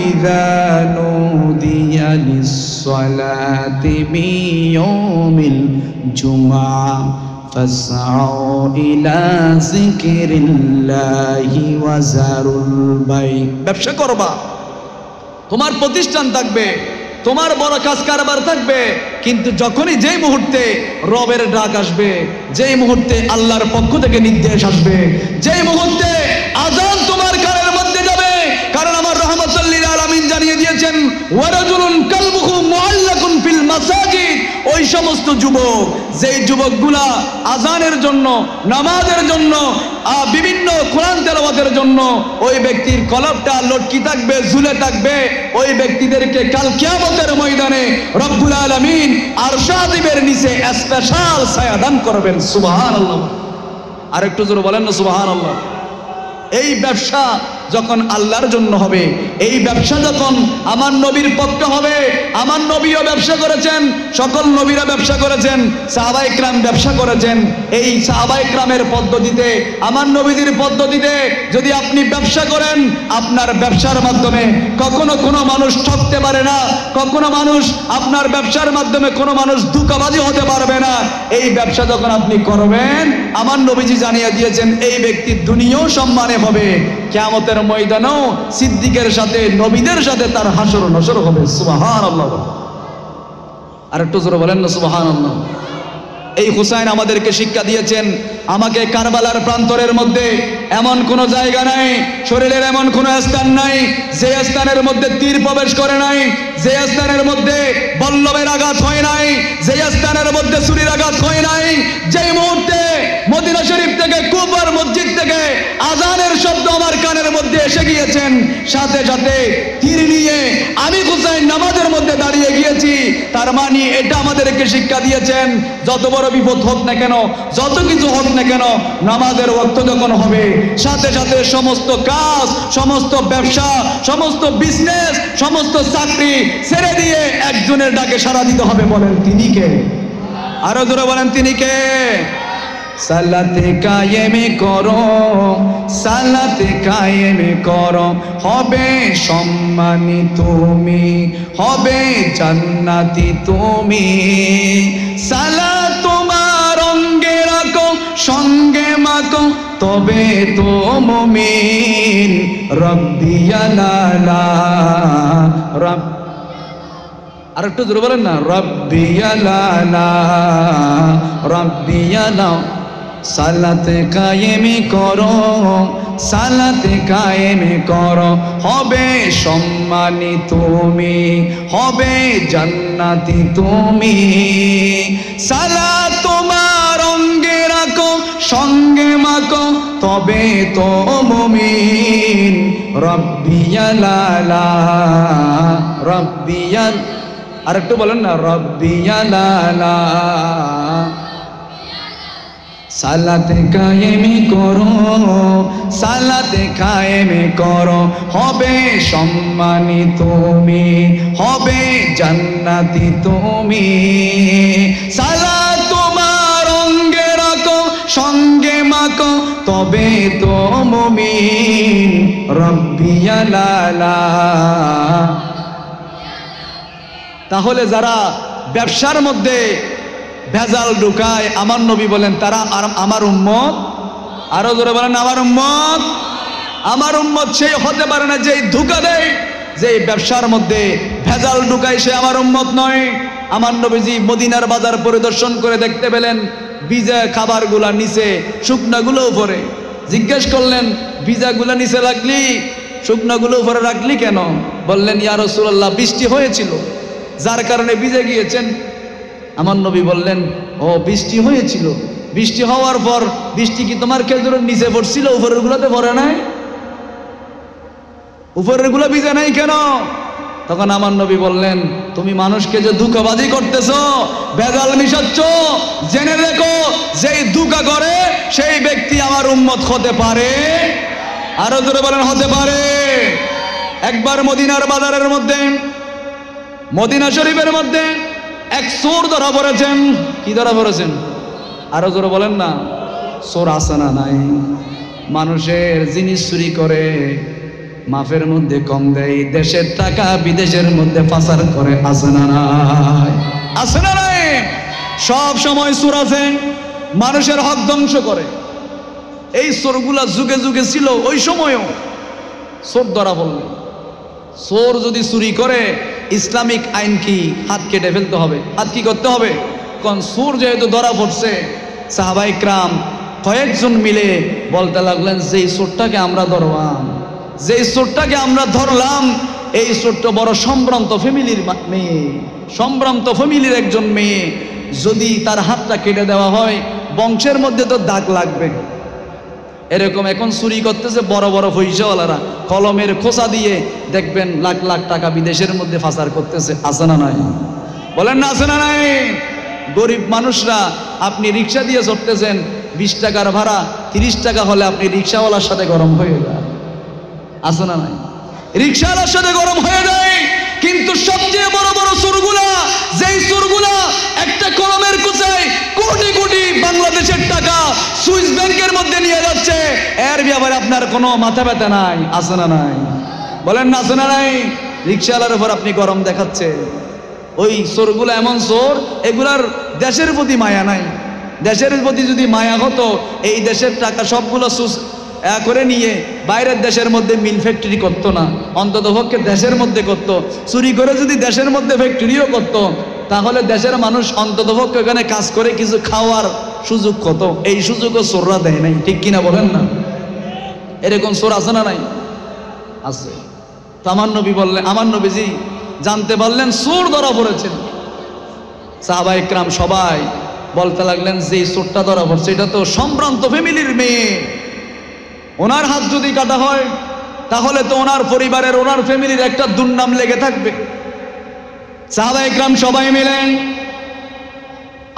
ইযা নুদিয়া লিস-সালাতি মিন ইয়াউমিল জুমআ ফাসআউ ইলা যিকরিল্লাহি ওয়া যারুল বাই। ব্যবসা করবা, তোমার প্রতিষ্ঠান থাকবে, তোমার বড় কাজ কারবার থাকবে, কিন্তু যখনই যেই মুহূর্তে রবের ডাক আসবে, যেই মুহূর্তে আল্লাহর পক্ষ থেকে নির্দেশ আসবে, যেই মুহূর্তে আযান তোমার কানের মধ্যে যাবে, কারণ আমার রাহমাতুল লিল আলামিন জানিয়ে দিয়েছেন ওয়ারাজুলুন কালবুহু মুআল্লাকুন ফিল মাসাজিদ, ওই সমস্ত যুবক যেই যুবকগুলা আযানের জন্য, নামাজের জন্য, বিভিন্ন কোরআন তেলাওয়াতের জন্য ওই ব্যক্তির কলবটা লটকি থাকবে, ঝুলে থাকবে, ওই ব্যক্তিদেরকে কাল কিয়ামতের ময়দানে রব্বুল আলামিন আরশ আজিমের নিচে স্পেশাল ছায়া দান করবেন। সুবহানাল্লাহ, আর একটু জোরে বলেন না সুবহানাল্লাহ। এই ব্যবসা যখন আল্লাহর জন্য হবে, এই ব্যবসা যখন আমার নবীর পক্ষে হবে, আমার নবীও ব্যবসা করেছেন, সকল নবীরা ব্যবসা করেছেন, সাহাবায়ে কেরাম ব্যবসা করেছেন, এই সাহাবায়ে কেরামের পদ্ধতিতে, আমার নবীদের পদ্ধতিতে যদি আপনি ব্যবসা করেন, আপনার ব্যবসার মাধ্যমে কখনো কোনো মানুষ ঠকতে পারে না, কখনো মানুষ আপনার ব্যবসার মাধ্যমে কোনো মানুষ ধোঁকাবাজি হতে পারবে না। এই ব্যবসা যখন আপনি করবেন, আমার নবীজি জানিয়ে দিয়েছেন এই ব্যক্তির দুনিয়াও সম্মানে হবে, কিয়ামতের ময়দানেও সিদ্দিকের সাথে, নবীদের সাথে তার হাসর নসর হবে। সুবহানাল্লাহ, আর একটু জোরে বলেন না সুবহানাল্লাহ। এই হুসাইন আমাদেরকে শিক্ষা দিয়েছেন, আমাকে কারবালার প্রান্তরের মধ্যে এমন কোনো জায়গা নাই, শরীরের এমন কোনো স্থান নাই যে স্থানের মধ্যে তীর প্রবেশ করে নাই, যে স্থানের মধ্যে বল্লভের আঘাত হয় নাই, যে স্থানের মধ্যে ছুরির আঘাত হয় নাই। যেই মুহূর্তে মদিনা শরীফ থেকে, কুফার মসজিদ থেকে আযানের শব্দ আমার কানের মধ্যে এসে গিয়েছেন, সাথে সাথে তীর নিয়ে আমি হুসাইন নামাজের মধ্যে দাঁড়িয়ে গিয়েছি। তার মানে এটা আমাদেরকে শিক্ষা দিয়েছেন, যত বড় বিপদ হোক না কেন, যত কিছু হোক না কেন, নামাজের ওয়াক্ত যখন হবে, সাথে সাথে সমস্ত কাজ, সমস্ত ব্যবসা, সমস্ত বিজনেস, সমস্ত চাকরি ছেড়ে দিয়ে একজনের ডাকে সাড়া দিতে হবে। বলেন তিনি কে? আরো জোরে বলেন তিনি কে? সালাতে কায়েমে করো, সালাতে কায়েমে করো, হবে সম্মানী তুমি, হবে জান্নাতি তুমি। সালাত তোমার অঙ্গে রাখো, সঙ্গে মাখো, তবে তো মুমিন। রব্বিয়ালালা, রব, আর একটু জোরে বলেন না, রব্বিয়ালালা, রব্বিয়ালা। সালাতে কায়েমে করো, সালাতে কায়েমে করো, হবে সম্মানী তুমি, হবে জান্নাতি তুমি। সালাত তোমার অঙ্গে রাখো, সঙ্গে মাখো, তবে তো মুমিন। রব্বিয়ালালা, রব্বিয়াল, আর একটু বলেন না, রব্বিয়ালালা। সালাতে কায়েমে করো, সালাতে কায়েমে করো, হবে সম্মানী তুমি, হবে জান্নাতি তুমি। সালাত তোমার অঙ্গে রাখো, সঙ্গে মাখো, তবে তো মুমিন। রব্বিয়ালালা। তাহলে যারা ব্যবসার মধ্যে ভেজাল ঢুকায়, আমার নবী বলেন তারা আমার উম্মত। আরো জোরে বলেন আমার উম্মত। আমার উম্মত সেই হতে পারে না যেই ধোঁকা দেয়, যেই ব্যবসার মধ্যে ভেজাল ঢুকায়, সে আমার উম্মত নয়। আমার নবীজি মদিনার বাজার পরিদর্শন করে দেখতে পেলেন ভিজা খাবারগুলা নিচে, শুকনাগুলো উপরে। জিজ্ঞেস করলেন, ভিজাগুলা নিচে রাখলি, শুকনাগুলো উপরে রাখলি কেন? বললেন, ইয়া রাসূলুল্লাহ, বৃষ্টি হয়েছিল, যার কারণে ভিজে গিয়েছেন। আমার নবী বললেন, ও বৃষ্টি হয়েছিল, বৃষ্টি হওয়ার পর বৃষ্টি কি তোমার খেজুরের নিচে পড়ছিল, উপরের গুলোতে পড়ে নাই? উপরের গুলো ভিজে নাই কেন? তখন আমার নবী বললেন, তুমি মানুষকে যে ধোঁকাবাজি করতেছো, ভেজাল মিশাচ্ছ, জেনে রেখো যেই ধোঁকা করে সেই ব্যক্তি আমার উম্মত হতে পারে। আরো জোরে বলেন, হতে পারে। একবার মদিনার বাজারের মধ্যে, মদিনা শরীফের মধ্যে এক চোর ধরা পড়েছেন। কি ধরা পড়েছেন? আরো জোরে বলেন না। চোর আছে না নাই? মানুষের জিনিস চুরি করে, মাফের মধ্যে কম দেয়, দেশের টাকা বিদেশের মধ্যে পাচার করে, আছে না নাই? আছে না নাই? সব সময় চোর আছে, মানুষের হক ধ্বংস করে। এই চোরগুলা যুগে যুগে ছিল, ওই সময়ও চোর ধরা পড়লে। চোর যদি চুরি করে ইসলামিক আইন কি? হাত কেটে ফেলতে হবে। হাত কি করতে হবে? কোন সুর যেহেতু ধরা পড়ছে, সাহাবায়ে কেরাম কয়েকজন মিলে বলতে লাগলেন, যেই সুরটাকে আমরা ধরলাম, যেই সুরটাকে আমরা ধরলাম, এই সুরটা বড় সম্ভ্রান্ত ফ্যামিলির মেয়ে, সম্ভ্রান্ত ফ্যামিলির একজন মেয়ে, যদি তার হাতটা কেটে দেওয়া হয় বংশের মধ্যে তো দাগ লাগবে। এরকম এখন চুরি করতেছে বড় বড় পয়সাওয়ালারা, কলমের খোসা দিয়ে দেখবেন লাখ লাখ টাকা বিদেশের মধ্যে পাচার করতেছে। আছে না নাই? বলেন না আছে না নাই? গরিব মানুষরা, আপনি রিক্সা দিয়ে চড়তেছেন, 20 টাকার ভাড়া 30 টাকা হলে আপনি রিক্সাওয়ালার সাথে গরম হয়ে যায়। আছে না নাই? রিক্সাওয়ালার সাথে গরম হয়ে যায়। কিন্তু সবচেয়ে বড় বড় চোরগুলা, যেই চোরগুলা একটা কলমের কুচায় কোটি কোটি বাংলাদেশের টাকা সুইস ব্যাংকের মধ্যে নিয়ে যাচ্ছে, এর ব্যাপারে আপনার কোনো মাথা ব্যথা নাই। আছে না নাই? বলেন না আছে না নাই? রিক্সাওয়ালার উপর আপনি গরম দেখাচ্ছে। ওই চোরগুলো এমন চোর, এগুলার দেশের প্রতি মায়া নাই। দেশের প্রতি যদি মায়া হতো, এই দেশের টাকা সবগুলো করে নিয়ে বাইরের দেশের মধ্যে মিল ফ্যাক্টরি করতো না, অন্তত পক্ষে দেশের মধ্যে করতো। চুরি করে যদি দেশের মধ্যে ফ্যাক্টরিও করতো, তাহলে দেশের মানুষ অন্তত পক্ষে ওখানে কাজ করে কিছু খাওয়ার সুযোগ কত। এই সুযোগও চোররা দেয় নাই, ঠিক কিনা বলেন না? এরকম চোর আছে না নাই? আছে। তো আমার নবী বললেন, আমার নবীজি জানতে পারলেন চোর ধরা পড়েছেন। সাহাবায়ে কেরাম সবাই বলতে লাগলেন, যে চোরটা ধরা পড়ছে এটা তো সম্ভ্রান্ত ফ্যামিলির মেয়ে, ওনার হাত যদি কাটা হয় তাহলে তো ওনার পরিবারের, ওনার ফ্যামিলির একটা দুর্নাম লেগে থাকবে। সাহাবায়ে কেরাম সবাই মিলেন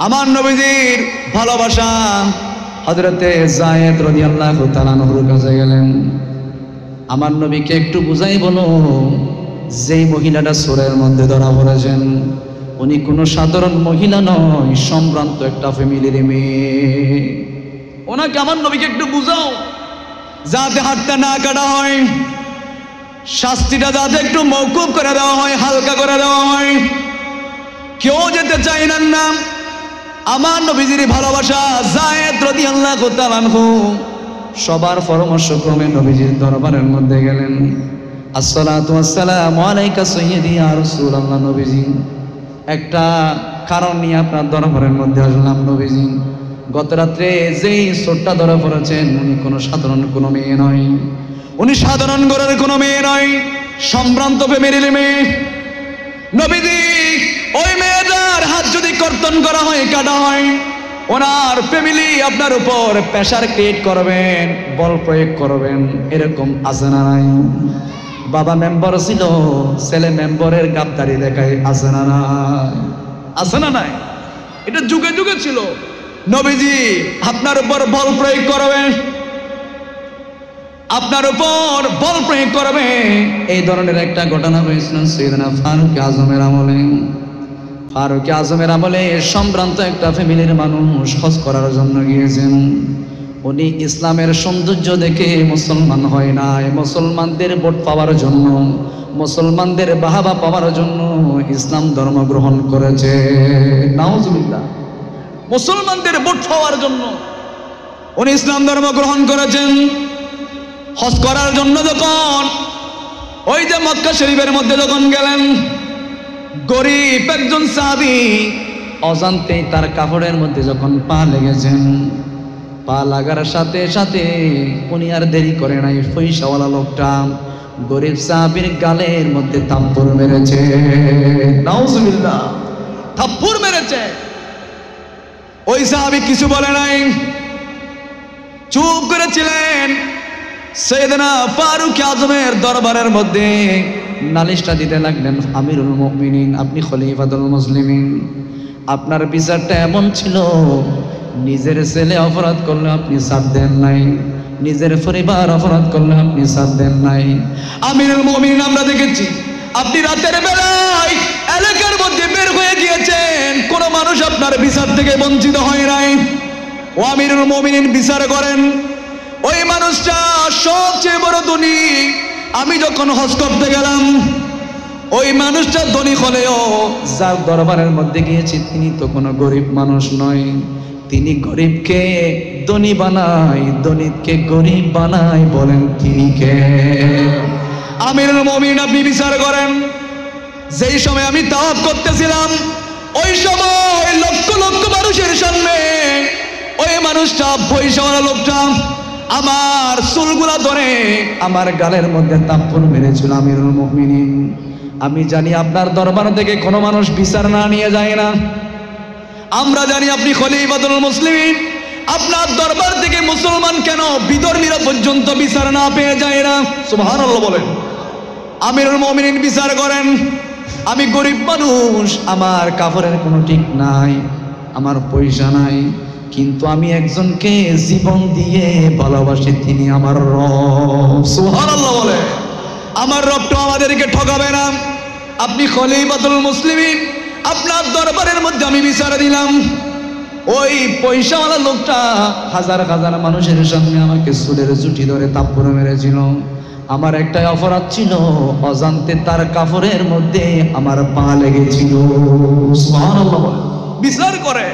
আমার নবীজির ভালোবাসা হযরতে যায়েদ রাদিয়াল্লাহু তাআলা আনহুর কাছে গেলেন। আমার নবীকে একটু বুঝাই বলো, যেই মহিলাটা চোরের মধ্যে ধরা পড়েছেন উনি কোনো সাধারণ মহিলা নয়, সম্ভ্রান্ত একটা ফ্যামিলির মেয়ে। ওনাকে আমার নবীকে একটু বুঝাও, যাতে হাতটা না কাটা হয়, শাস্তিটা যাতে একটু মওকুফ করে দেওয়া হয়, হালকা করে দেওয়া হয়। কেউ যেতে চাইলেন না। আমার নবীজির ভালোবাসা যায়েদ রাদিয়াল্লাহু তাআলা আনহু সবার পরামর্শক্রমে নবীজির দরবারের মধ্যে গেলেন। আসসালাতু ওয়াসসালামু আলাইকা সাইয়্যিদি ইয়া রাসূলুল্লাহ। নবীজি, একটা কারণ নিয়ে আপনার দরবারের মধ্যে আসলাম। নবীজি, গত রাত্রে যেই চোরটা ধরা পড়েছেন উনি কোনো সাধারণ কোনো মেয়ে নয়, উনি সাধারণ ঘরের কোনো মেয়ে নয়, সম্ভ্রান্ত ফ্যামিলির মেয়ে। নবীজি, ওই মেয়েটার হাত যদি কর্তন করা হয়, কাটা হয়, ওনার ফ্যামিলি আপনার উপর প্রেসার ক্রিয়েট করবেন, বল প্রয়োগ করবেন। এরকম আছে না নাই? বাবা মেম্বার ছিল, ছেলে মেম্বারের গাদ্দারি দেখায়। আছে না নাই? আছে না নাই? এটা যুগে যুগে ছিল। নবীজি আপনার উপর বল প্রয়োগ করবেন, আপনার উপর বল প্রয়োগ করবে। এই ধরনের একটা ঘটনা হয়েছিল সাইয়েদনা ফারুক আজমের আমলে। ফারুক আজমের আমলে সম্ভ্রান্ত একটা ফ্যামিলির মানুষ হজ করার জন্য গিয়েছেন। উনি ইসলামের সৌন্দর্য দেখে মুসলমান হয় নাই, মুসলমানদের ভোট পাওয়ার জন্য, মুসলমানদের বাহাবা পাওয়ার জন্য ইসলাম ধর্ম গ্রহণ করেছে। নাউজুবিল্লাহ। মুসলমানদের ভোট পাওয়ার জন্য উনি ইসলাম ধর্ম গ্রহণ করেছেন। হজ করার জন্য যখন ওই যে মক্কা শরীফের মধ্যে যখন গেলেন, গরিব একজন সাহাবী অজান্তেই তার কাপড়ের মধ্যে যখন পা লেগেছেন, পা লাগার সাথে সাথে উনি আর দেরি করে নাই, পয়সাওয়ালা লোকটা গরিব সাহাবীর গালের মধ্যে থাপ্পড় মেরেছে। নাউজুবিল্লাহ। থাপ্পড় মেরেছে। ওই সাহাবী কিছু বলে নাই, চুপ করেছিলেন। সাইয়েদনা ফারুক আজমের দরবারের মধ্যে নালিশটা দিতে লাগলেন, আমিরুল মুমিনিন, আপনি খলিফাতুল মুসলিমিন, আপনার বিচারটা এমন ছিল, নিজের ছেলে অপরাধ করলে আপনি সাথ দেন নাই, নিজের পরিবার অপরাধ করলে আপনি সাথ দেন নাই। আমিরুল মুমিনিন, আমরা দেখেছি আপনি রাতের বেলায় এলাকার মধ্যে বের হয়ে গিয়েছেন, কোন মানুষ আপনার বিচার থেকে বঞ্চিত হয় নাই। ও আমিরুল মুমিনিন, বিচার করেন। ওই মানুষটা সবচেয়ে বড় ধনী। আমি যখন হজ করতে গেলাম, ওই মানুষটা ধনী হলেও যার দরবারের মধ্যে গিয়েছি তিনি তো কোনো গরিব মানুষ নয়। তিনি গরিবকে ধনী বানায়, ধনীকে গরিব বানায়। বলেন তিনি কে? আমিরুল মুমিনিন, আপনি বিচার করেন। যেই সময় আমি তাওয়াফ করতেছিলাম ওই সময় লক্ষ লক্ষ মানুষের সামনে ওই মানুষটা পয়সাওয়ালা লোকটা আমার চুলগুলা ধরে আমার গালের মধ্যে থাপ্পড় মেরেছিল। আমিরুল মুমিনিন, আমি জানি আপনার দরবার থেকে কোনো মানুষ বিচার না নিয়ে যায় না। আমরা জানি আপনি খলিফাতুল মুসলিমিন, আপনার দরবার থেকে মুসলমান কেন বিধর্মীরা পর্যন্ত বিচার না পেয়ে যায় না? সুবহানাল্লাহ বলেন। আমিরুল মুমিনিন বিচার করেন, আমি গরিব মানুষ, আমার কাপড়ের কোনো ঠিক নাই, আমার পয়সা নাই, কিন্তু আমি একজনকে জীবন দিয়ে ভালোবাসি, তিনি আমার রব। সুবহানাল্লাহ বলে। আমার রব তো আমাদেরকে ঠকাবে না। আপনি খলিফাতুল মুসলিমিন, আপনার দরবারের মধ্যে আমি বিচার দিলাম, ওই পয়সাওয়ালা লোকটা হাজার হাজার মানুষের সামনে আমাকে চুলের জুটি ধরে থাপ্পড় মেরেছিল। আমার একটাই অপরাধ ছিল, অজান্তে তার কাপড়ের মধ্যে আমার পা লেগেছিল। সুবহানাল্লাহ। বিচার করে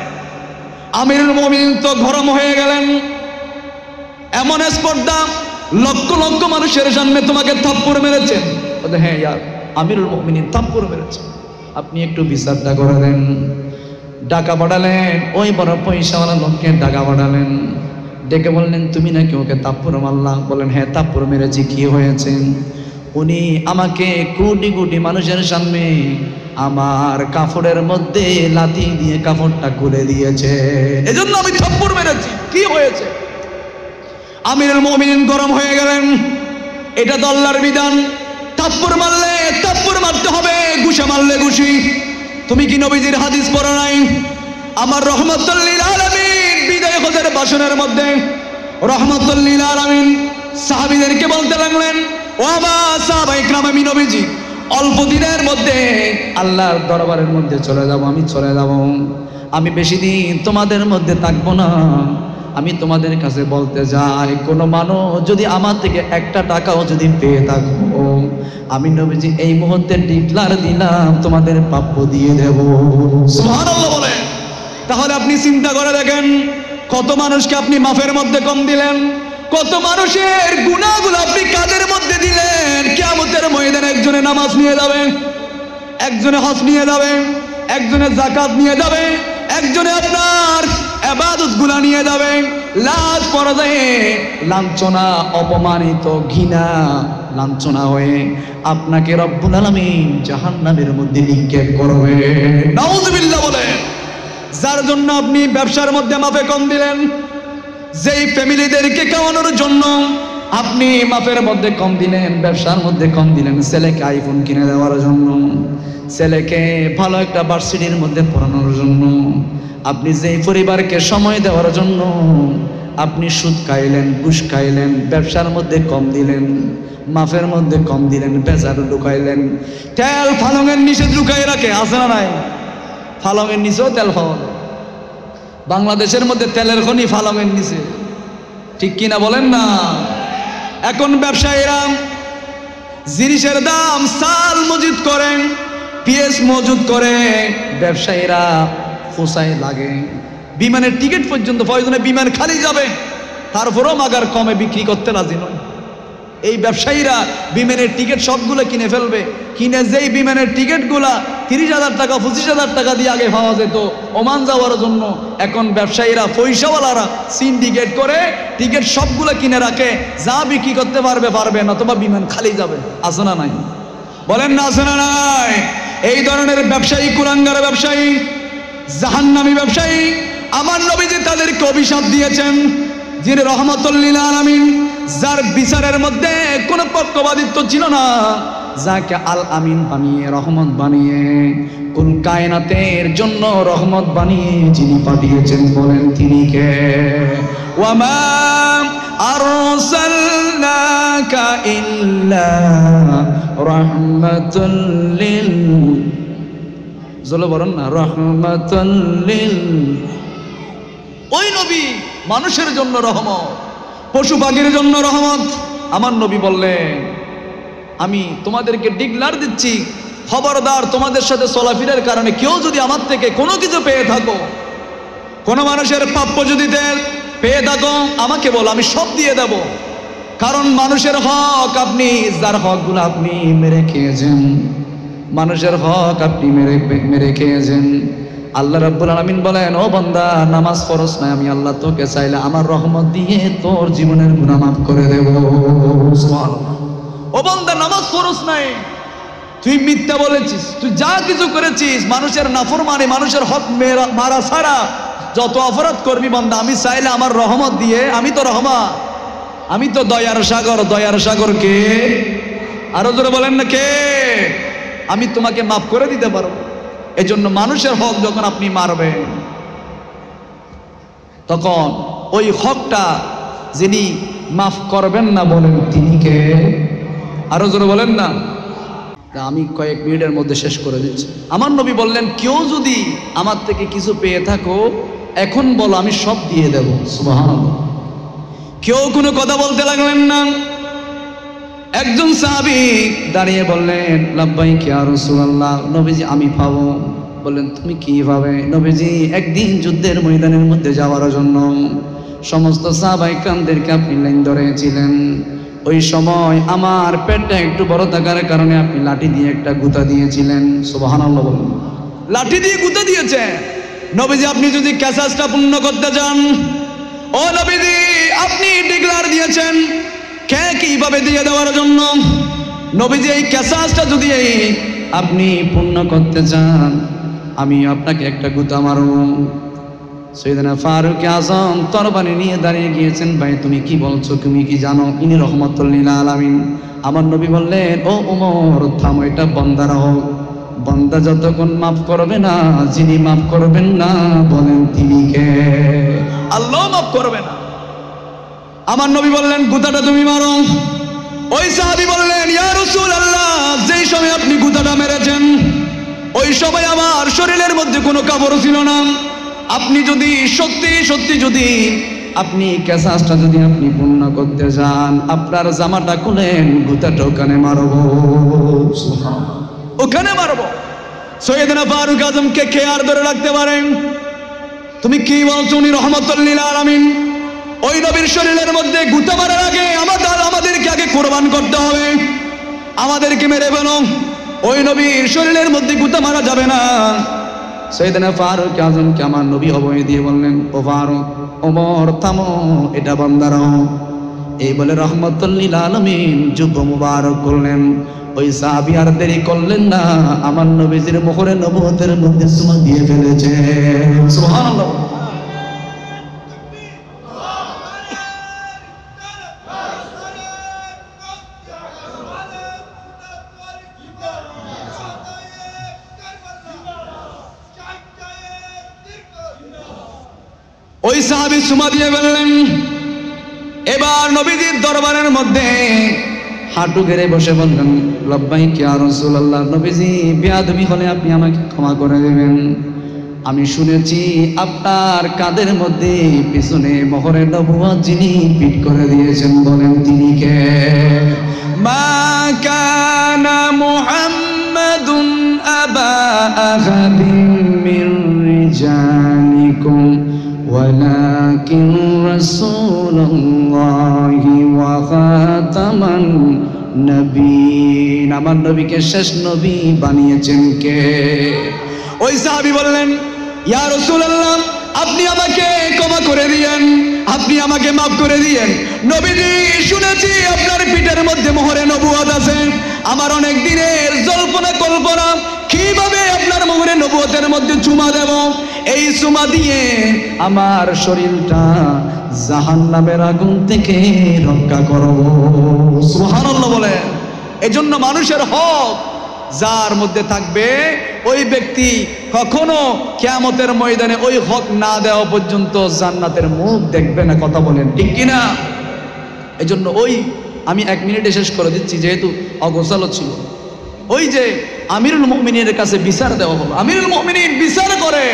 আমিরুল মুমিনিন তো গরম হয়ে গেলেন। এমন স্পর্ধা, লক্ষ লক্ষ মানুষের সামনে তোমাকে থাপ্পড় মেরেছেন। হ্যাঁ ইয়ার, আমিরুল মুমিনিন থাপ্পড় মেরেছেন, আপনি একটু বিচারটা করে দেন। ডাকা পাঠালেন, ওই বড় পয়সাওয়ালা লোককে ডাকা পাঠালেন, ডেকে বললেন তুমি নাকি ওকে থাপ্পড় মারলা? বলেন হ্যাঁ থাপ্পড় মেরেছি। কি হয়েছে? উনি আমাকে কোটি কোটি মানুষের সামনে আমার কাপড়ের মধ্যে লাথি দিয়ে কাপড়টা খুলে দিয়েছে, এজন্য আমি থাপ্পড় মেরেছি। কি হয়েছে? আমিরুল মুমিনিন গরম হয়ে গেলেন। এটা তো আল্লাহর বিধান, থাপ্পড় মারলে থাপ্পড় মারতে হবে, ঘুষা মারলে ঘুষি। তুমি কি নবীজির হাদিস পড়ো নাই? আমার রহমাতুল লিল আলামিন বিদায় হজের ভাষণের মধ্যে রহমাতুল লিল আলামিন সাহাবীদেরকে বলতে লাগলেন, ও আমার সাহাবায়ে কেরাম, আমি নবীজি অল্প দিনের মধ্যে আল্লাহর দরবারের মধ্যে চলে যাব, আমি চলে যাব, আমি বেশি দিন তোমাদের মধ্যে থাকবো না। আমি তোমাদের কাছে বলতে যাই, কোনো মানুষ যদি আমার থেকে একটা টাকাও যদি পেয়ে থাকো, আমি নবীজি এই মুহূর্তে ডিক্লার দিলাম তোমাদের প্রাপ্য দিয়ে দেব। সুবহানাল্লাহ বলে। তাহলে আপনি চিন্তা করে দেখেন, কত মানুষকে আপনি মাফের মধ্যে কম দিলেন, কত মানুষের গুনাহগুলো আপনি কাদের মধ্যে দিলেন। কিয়ামতের ময়দানে একজনে নামাজ নিয়ে যাবে, একজনে হজ নিয়ে যাবে, একজনে যাকাত নিয়ে যাবে, একজনে আপনার ইবাদতগুলো নিয়ে যাবে। লাজ পরাজয়ে লাঞ্ছনা, অপমানিত, ঘৃণা, লাঞ্ছনা হয়ে আপনাকে রব্বুল আলামিন জাহান্নামের মধ্যে নিক্ষেপ করবে। নাউযুবিল্লাহ বলে। যার জন্য আপনি ব্যবসার মধ্যে মাফে কম দিলেন, যেই ফ্যামিলিদেরকে খাওয়ানোর জন্য আপনি মাফের মধ্যে কম দিলেন, ব্যবসার মধ্যে কম দিলেন, ছেলেকে আইফোন কিনে দেওয়ার জন্য, ছেলেকে ভালো একটা ভার্সিটির মধ্যে পড়ানোর জন্য, আপনি যেই পরিবারকে সময় দেওয়ার জন্য আপনি সুদ খাইলেন, ঘুষ খাইলেন, ব্যবসার মধ্যে কম দিলেন, মাফের মধ্যে কম দিলেন, বেজার ঢুকাইলেন, তেল ফালঙের নিচে ঢুকাই রাখে, আছে না নাই? ফালঙের নিচেও তেল পাওয়া যায়। বাংলাদেশের মধ্যে তেলের খনি ফালঙের নিচে, ঠিক কিনা বলেন না? এখন ব্যবসায়ীরা জিনিসের দাম চাল মজুদ করেন, পেঁয়াজ মজুদ করে, ব্যবসায়ীরা পোষায় লাগে, বিমানের টিকিট পর্যন্ত প্রয়োজনে বিমান খালি যাবে, তারপরেও মাগার কমে বিক্রি করতে রাজি নয়। এই ব্যবসায়ীরা বিমানের টিকিট সবগুলো কিনে ফেলবে, কিনে যেই বিমানের টিকিটগুলা 30,000 টাকা 25,000 টাকা দিয়ে আগে পাওয়া যেত ওমান যাওয়ার জন্য, এখন ব্যবসায়ীরা পয়সাওয়ালারা সিন্ডিকেট করে টিকিট সবগুলো কিনে রাখে, যা বিক্রি করতে পারবে পারবে, নতুবা বিমান খালি যাবে। আছে না নাই? বলেন না আছে না নাই? এই ধরনের ব্যবসায়ী, কুলাঙ্গার ব্যবসায়ী, জাহান্নামী ব্যবসায়ী, আমার নবীজি তাদেরকে অভিশাপ দিয়েছেন, যিনি রহমাতুল লিল আলামিন, যার বিচারের মধ্যে কোনো পক্ষপাতিত্ব ছিল না, যাকে আল আমিন বানিয়ে, রহমত বানিয়ে, কুল কায়নাতের জন্য রহমত বানিয়ে যিনি পাঠিয়েছেন, বলেন তিনি কে? ওয়ামা আরসালনাকা ইল্লা রাহমাতুল লিল, জলে বলেন না, রাহমাতুল লিল। ওই নবী মানুষের জন্য রহমত, পশু পাখির জন্য রহমত। আমার নবী বললেন, আমি তোমাদেরকে ডিক্লার দিচ্ছি, খবরদার তোমাদের সাথে চলাফেরার কারণে কেউ যদি আমার থেকে কোনো কিছু পেয়ে থাকো, কোনো মানুষের প্রাপ্য যদি পেয়ে থাকো, আমাকে বলো, আমি সব দিয়ে দেব। কারণ মানুষের হক, আপনি যার হকগুলো আপনি মেরে খেয়েছেন, মানুষের হক আপনি মেরে খেয়েছেন। আল্লাহ রাব্বুল আলামিন বলেন, ও বান্দা, নামাজ ফরজ নাই, আমি আল্লাহ তোকে চাইলে আমার রহমত দিয়ে তোর জীবনের গুনাহ মাফ করে দেব। সুবহানাল্লাহ। ও বান্দা, নামাজ ফরজ নাই, তুই মিথ্যা বলেছিস, তুই যা কিছু করেছিস, মানুষের নাফরমানি, মানুষের হক মারা ছাড়া যত অপরাধ করবি বান্দা, আমি চাইলে আমার রহমত দিয়ে, আমি তো রহমান, আমি তো দয়ার সাগর। দয়ার সাগর কে? আরো জোরে বলেন না কে? আমি তোমাকে মাফ করে দিতে পারবো। এজন্য মানুষের হক যখন আপনি মারবেন, তখন ওই হকটা যিনি মাফ করবেন না বলেন তিনি কে? আরো জোরে বলেন না। আমি কয়েক মিনিটের মধ্যে শেষ করে দিচ্ছি। আমার নবী বললেন, কেউ যদি আমার থেকে কিছু পেয়ে থাকো এখন বলো, আমি সব দিয়ে দেব। সুবহানাল্লাহ। কেউ কোনো কথা বলতে লাগলেন না। একজন সাহাবী দাঁড়িয়ে বললেন, লাব্বাইক ইয়া রাসূলুল্লাহ। নবীজি, আমি পাবো। বললেন, তুমি কি পাবে? নবীজি, একদিন যুদ্ধের ময়দানের মধ্যে যাওয়ার জন্য সমস্ত সাহাবায়ে কেরামদেরকে আপনি লাইন ধরেছিলেন। ওই সময় আমার পেটটা একটু বড় থাকার কারণে আপনি লাঠি দিয়ে একটা গুতা দিয়েছিলেন। সুবহানাল্লাহ বলুন। লাঠি দিয়ে গুতা দিয়েছে। নবীজি, আপনি যদি কেসাসটা পূর্ণ করতে চান, ও নবীজি, আপনি ডিক্লার দিয়েছেন কে কিভাবে দিয়ে দেওয়ার জন্য। নবীজি, এই কেসাসটা যদি আপনি পূর্ণ করতে চান, আমি আপনাকে একটা গুতা মারব। সৈয়দনা ফারুক আযম তরবারি নিয়ে দাঁড়িয়ে গিয়েছেন। ভাই, তুমি কি বলছো? তুমি কি জানো ইনি রহমাতুল লিল আলামিন? আমার নবী বললেন, ও ওমর, থামো, এটা বান্দার হক। বান্দা যতক্ষণ মাফ করবে না, যিনি মাফ করবেন না বলেন তিনি কে? আল্লাহ মাফ করবে না। আমার নবী বললেন, গুতাটা তুমি মারো। ওই সাহাবী বললেন, ইয়া রাসূলুল্লাহ, যেই সময় আপনি গুতাটা মেরেছেন ওই সময় আমার শরীরের মধ্যে কোনো কাপড় ছিল না। আপনি যদি সত্যি যদি আপনি কেসাসটা যদি আপনি পূর্ণ করতে চান, আপনার জামাটা খুলেন, গুতাটা ওখানে মারব। ওখানে মারব। সৈয়দনা ফারুক আযমকে কে আর ধরে রাখতে পারেন? তুমি কি বলছো? উনি রহমাতুল লিল আলামিন। ওই নবীর শরীরের মধ্যে গুতা মারার আগে আমাদেরকে আগে কোরবান করতে হবে, আমাদেরকে মেরে ফেলো। ওই নবীর শরীরের মধ্যে গুতা মারা যাবে না। সৈয়দনা ফারুক আযমকে আমার নবী অভয় দিয়ে বললেন, ও ফারুক, ওমর, থামো, এটা বান্দার হক। এই বলে রহমাতুল লিল আলামিন যুগ মুবারক করলেন। ওই সাহাবী আর দেরি করলেন না, আমার নবীজির মুখরে নবুয়তের মধ্যে চুমা দিয়ে ফেলেছে। সুবহানাল্লাহ। ওই সাহাবী চুমা দিয়ে ফেললেন। এবার নবীজির দরবারের মধ্যে হাঁটু গেড়ে বসে বললেন, লাব্বাইক ইয়া রাসূলুল্লাহ। নবীজি, বেয়াদবি হলে আপনি আমাকে ক্ষমা করে দেবেন। আমি শুনেছি আপনার কাঁধের মধ্যে পিছনে মোহরে নবুয়ত যিনি পিট করে দিয়েছেন বলেন তিনি কে? মা কানা মুহাম্মাদুন আবা আহাদিন মির রিজালিকুম ওয়ালাকিন রাসূলুল্লাহি ওয়া খাতামান নবীন। আমার নবীকে শেষ নবী বানিয়েছেন কে? ওই সাহাবী বললেন, ইয়া রাসূলুল্লাহ, আপনি আমাকে ক্ষমা করে দিয়েন, আপনি আমাকে মাফ করে দিয়েন। নবীজি, শুনেছি আপনার পিঠের মধ্যে মোহরে নবুয়ত আছে। আমার অনেক দিনের জল্পনা কল্পনা, কিভাবে আপনার মোহরে নবুয়তের মধ্যে চুমা দেব। এই চুমা দিয়ে আমার শরীরটা জাহান্নামের আগুন থেকে রক্ষা করব। সুবহানাল্লাহ বলে। এজন্য মানুষের হক যার মধ্যে থাকবে ওই ব্যক্তি কখনো কিয়ামতের ময়দানে ওই হক না দেওয়া পর্যন্ত জান্নাতের মুখ দেখবে না। কথা বলেন ঠিক কিনা? এজন্য ওই আমি 1 মিনিটে শেষ করে দিচ্ছি, যেহেতু অগোছালো ছিল। ওই যে আমিরুল মুমিনের কাছে বিচার দেওয়া হলো। আমিরুল মুমিনিন বিচার করে,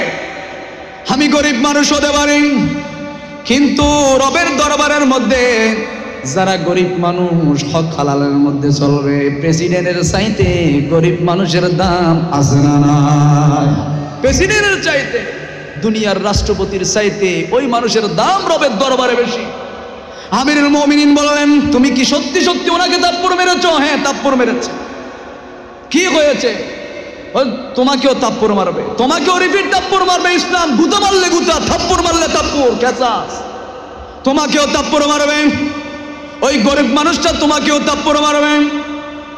আমি গরিব মানুষ হতে পারি, কিন্তু রবের দরবারের মধ্যে যারা গরিব মানুষ হক হালালের মধ্যে চলবে, প্রেসিডেন্টের চাইতে গরিব মানুষের দাম আছে না নাই? প্রেসিডেন্টের চাইতে, দুনিয়ার রাষ্ট্রপতির চাইতে ওই মানুষের দাম রবের দরবারে বেশি। আমিরুল মুমিনিন বললেন, তুমি কি সত্যি ওনাকে তাপ্পড় মেরেছো? হ্যাঁ, তাপ্পড় মেরেছে। কি হয়েছে? তোমাকেও থাপ্পড় মারবে, তোমাকেও রিপিট থাপ্পড় মারবে। ইসলাম গুতা মারলে গুতা, থাপ্পড় মারলে থাপ্পড়, কেসাস। তোমাকেও থাপ্পড় মারবে, ওই গরিব মানুষটা তোমাকেও থাপ্পড় মারবে।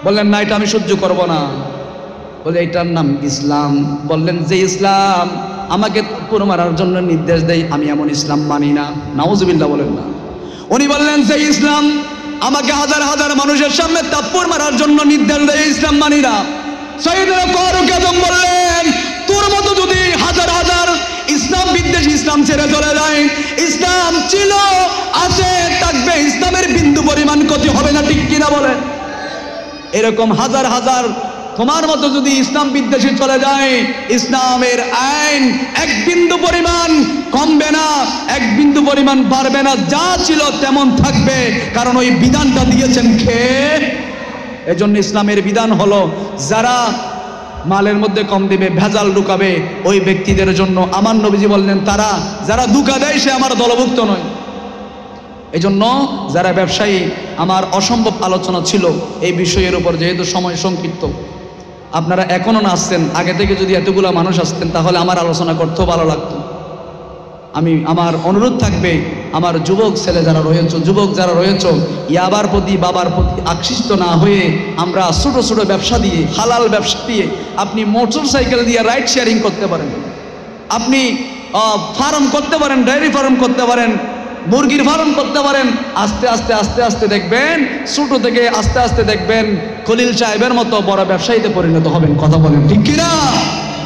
বললেন না, এটা আমি সহ্য করব না। বলে এটার নাম ইসলাম। বললেন যে ইসলাম আমাকে থাপ্পড় মারার জন্য নির্দেশ দেয়, আমি এমন ইসলাম মানি না। নাউজুবিল্লাহ বলেন না। উনি বললেন যে ইসলাম আমাকে হাজার হাজার মানুষের সামনে থাপ্পড় মারার জন্য নির্দেশ দেয়, ইসলাম মানি না। সাইয়েদনা ফারুক আজম বললেন, তোর মতো যদি হাজার হাজার ইসলাম বিদ্বেষী ইসলাম ছেড়ে চলে যায়, ইসলাম ছিল, আছে, থাকবে, ইসলামের বিন্দু পরিমাণ ক্ষতি হবে না, ঠিক কিনা বলেন? এরকম হাজার হাজার তোমার মতো যদি ইসলাম বিদ্বেষী চলে যায়, ইসলামের আইন এক বিন্দু পরিমাণ কমবে না, এক বিন্দু পরিমাণ বাড়বে না, যা ছিল তেমন থাকবে। কারণ ওই বিধানটা দিয়েছেন কে? এজন্য ইসলামের বিধান হলো, যারা মালের মধ্যে কম দিবে, ভেজাল ঢুকাবে, ওই ব্যক্তিদের জন্য আমার নবীজি বললেন, তারা যারা ধোঁকা দেয় সে আমার দলভুক্ত নয়। এজন্য যারা ব্যবসায়ী, আমার অসম্ভব আলোচনা ছিল এই বিষয়ের উপর, যেহেতু সময় সংক্ষিপ্ত, আপনারা এখনো না আসছেন, আগে থেকে যদি এতগুলো মানুষ আসতেন তাহলে আমার আলোচনা করতেও ভালো লাগতো। আমার অনুরোধ থাকবে, আমার যুবক ছেলে যারা রয়েছ, যুবক যারা রয়েছ, ইয়াবার প্রতি, বাবার প্রতি আকৃষ্ট না হয়ে আমরা ছোট ছোট ব্যবসা দিয়ে, হালাল ব্যবসা দিয়ে, আপনি মোটর সাইকেল দিয়ে রাইড শেয়ারিং করতে পারেন, আপনি ফার্ম করতে পারেন, ডেয়ারি ফার্ম করতে পারেন, মুরগির ফার্ম করতে পারেন। আস্তে আস্তে আস্তে আস্তে দেখবেন, ছোট থেকে আস্তে আস্তে দেখবেন খলিল সাহেবের মতো বড় ব্যবসায়ীতে পরিণত হবেন। কথা বলেন ঠিক কিনা?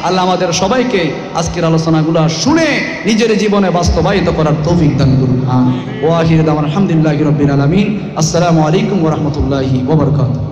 আল্লাহ আমাদের সবাইকে আজকের আলোচনাগুলো শুনে নিজের জীবনে বাস্তবায়িত করার তৌফিক দান করুন। ওয়া আখিরু দাওয়ানা আলহামদুলিল্লাহি রাব্বিল আলামিন। আসসালামু আলাইকুম ওয়া রাহমাতুল্লাহি ওয়া বারাকাতুহু।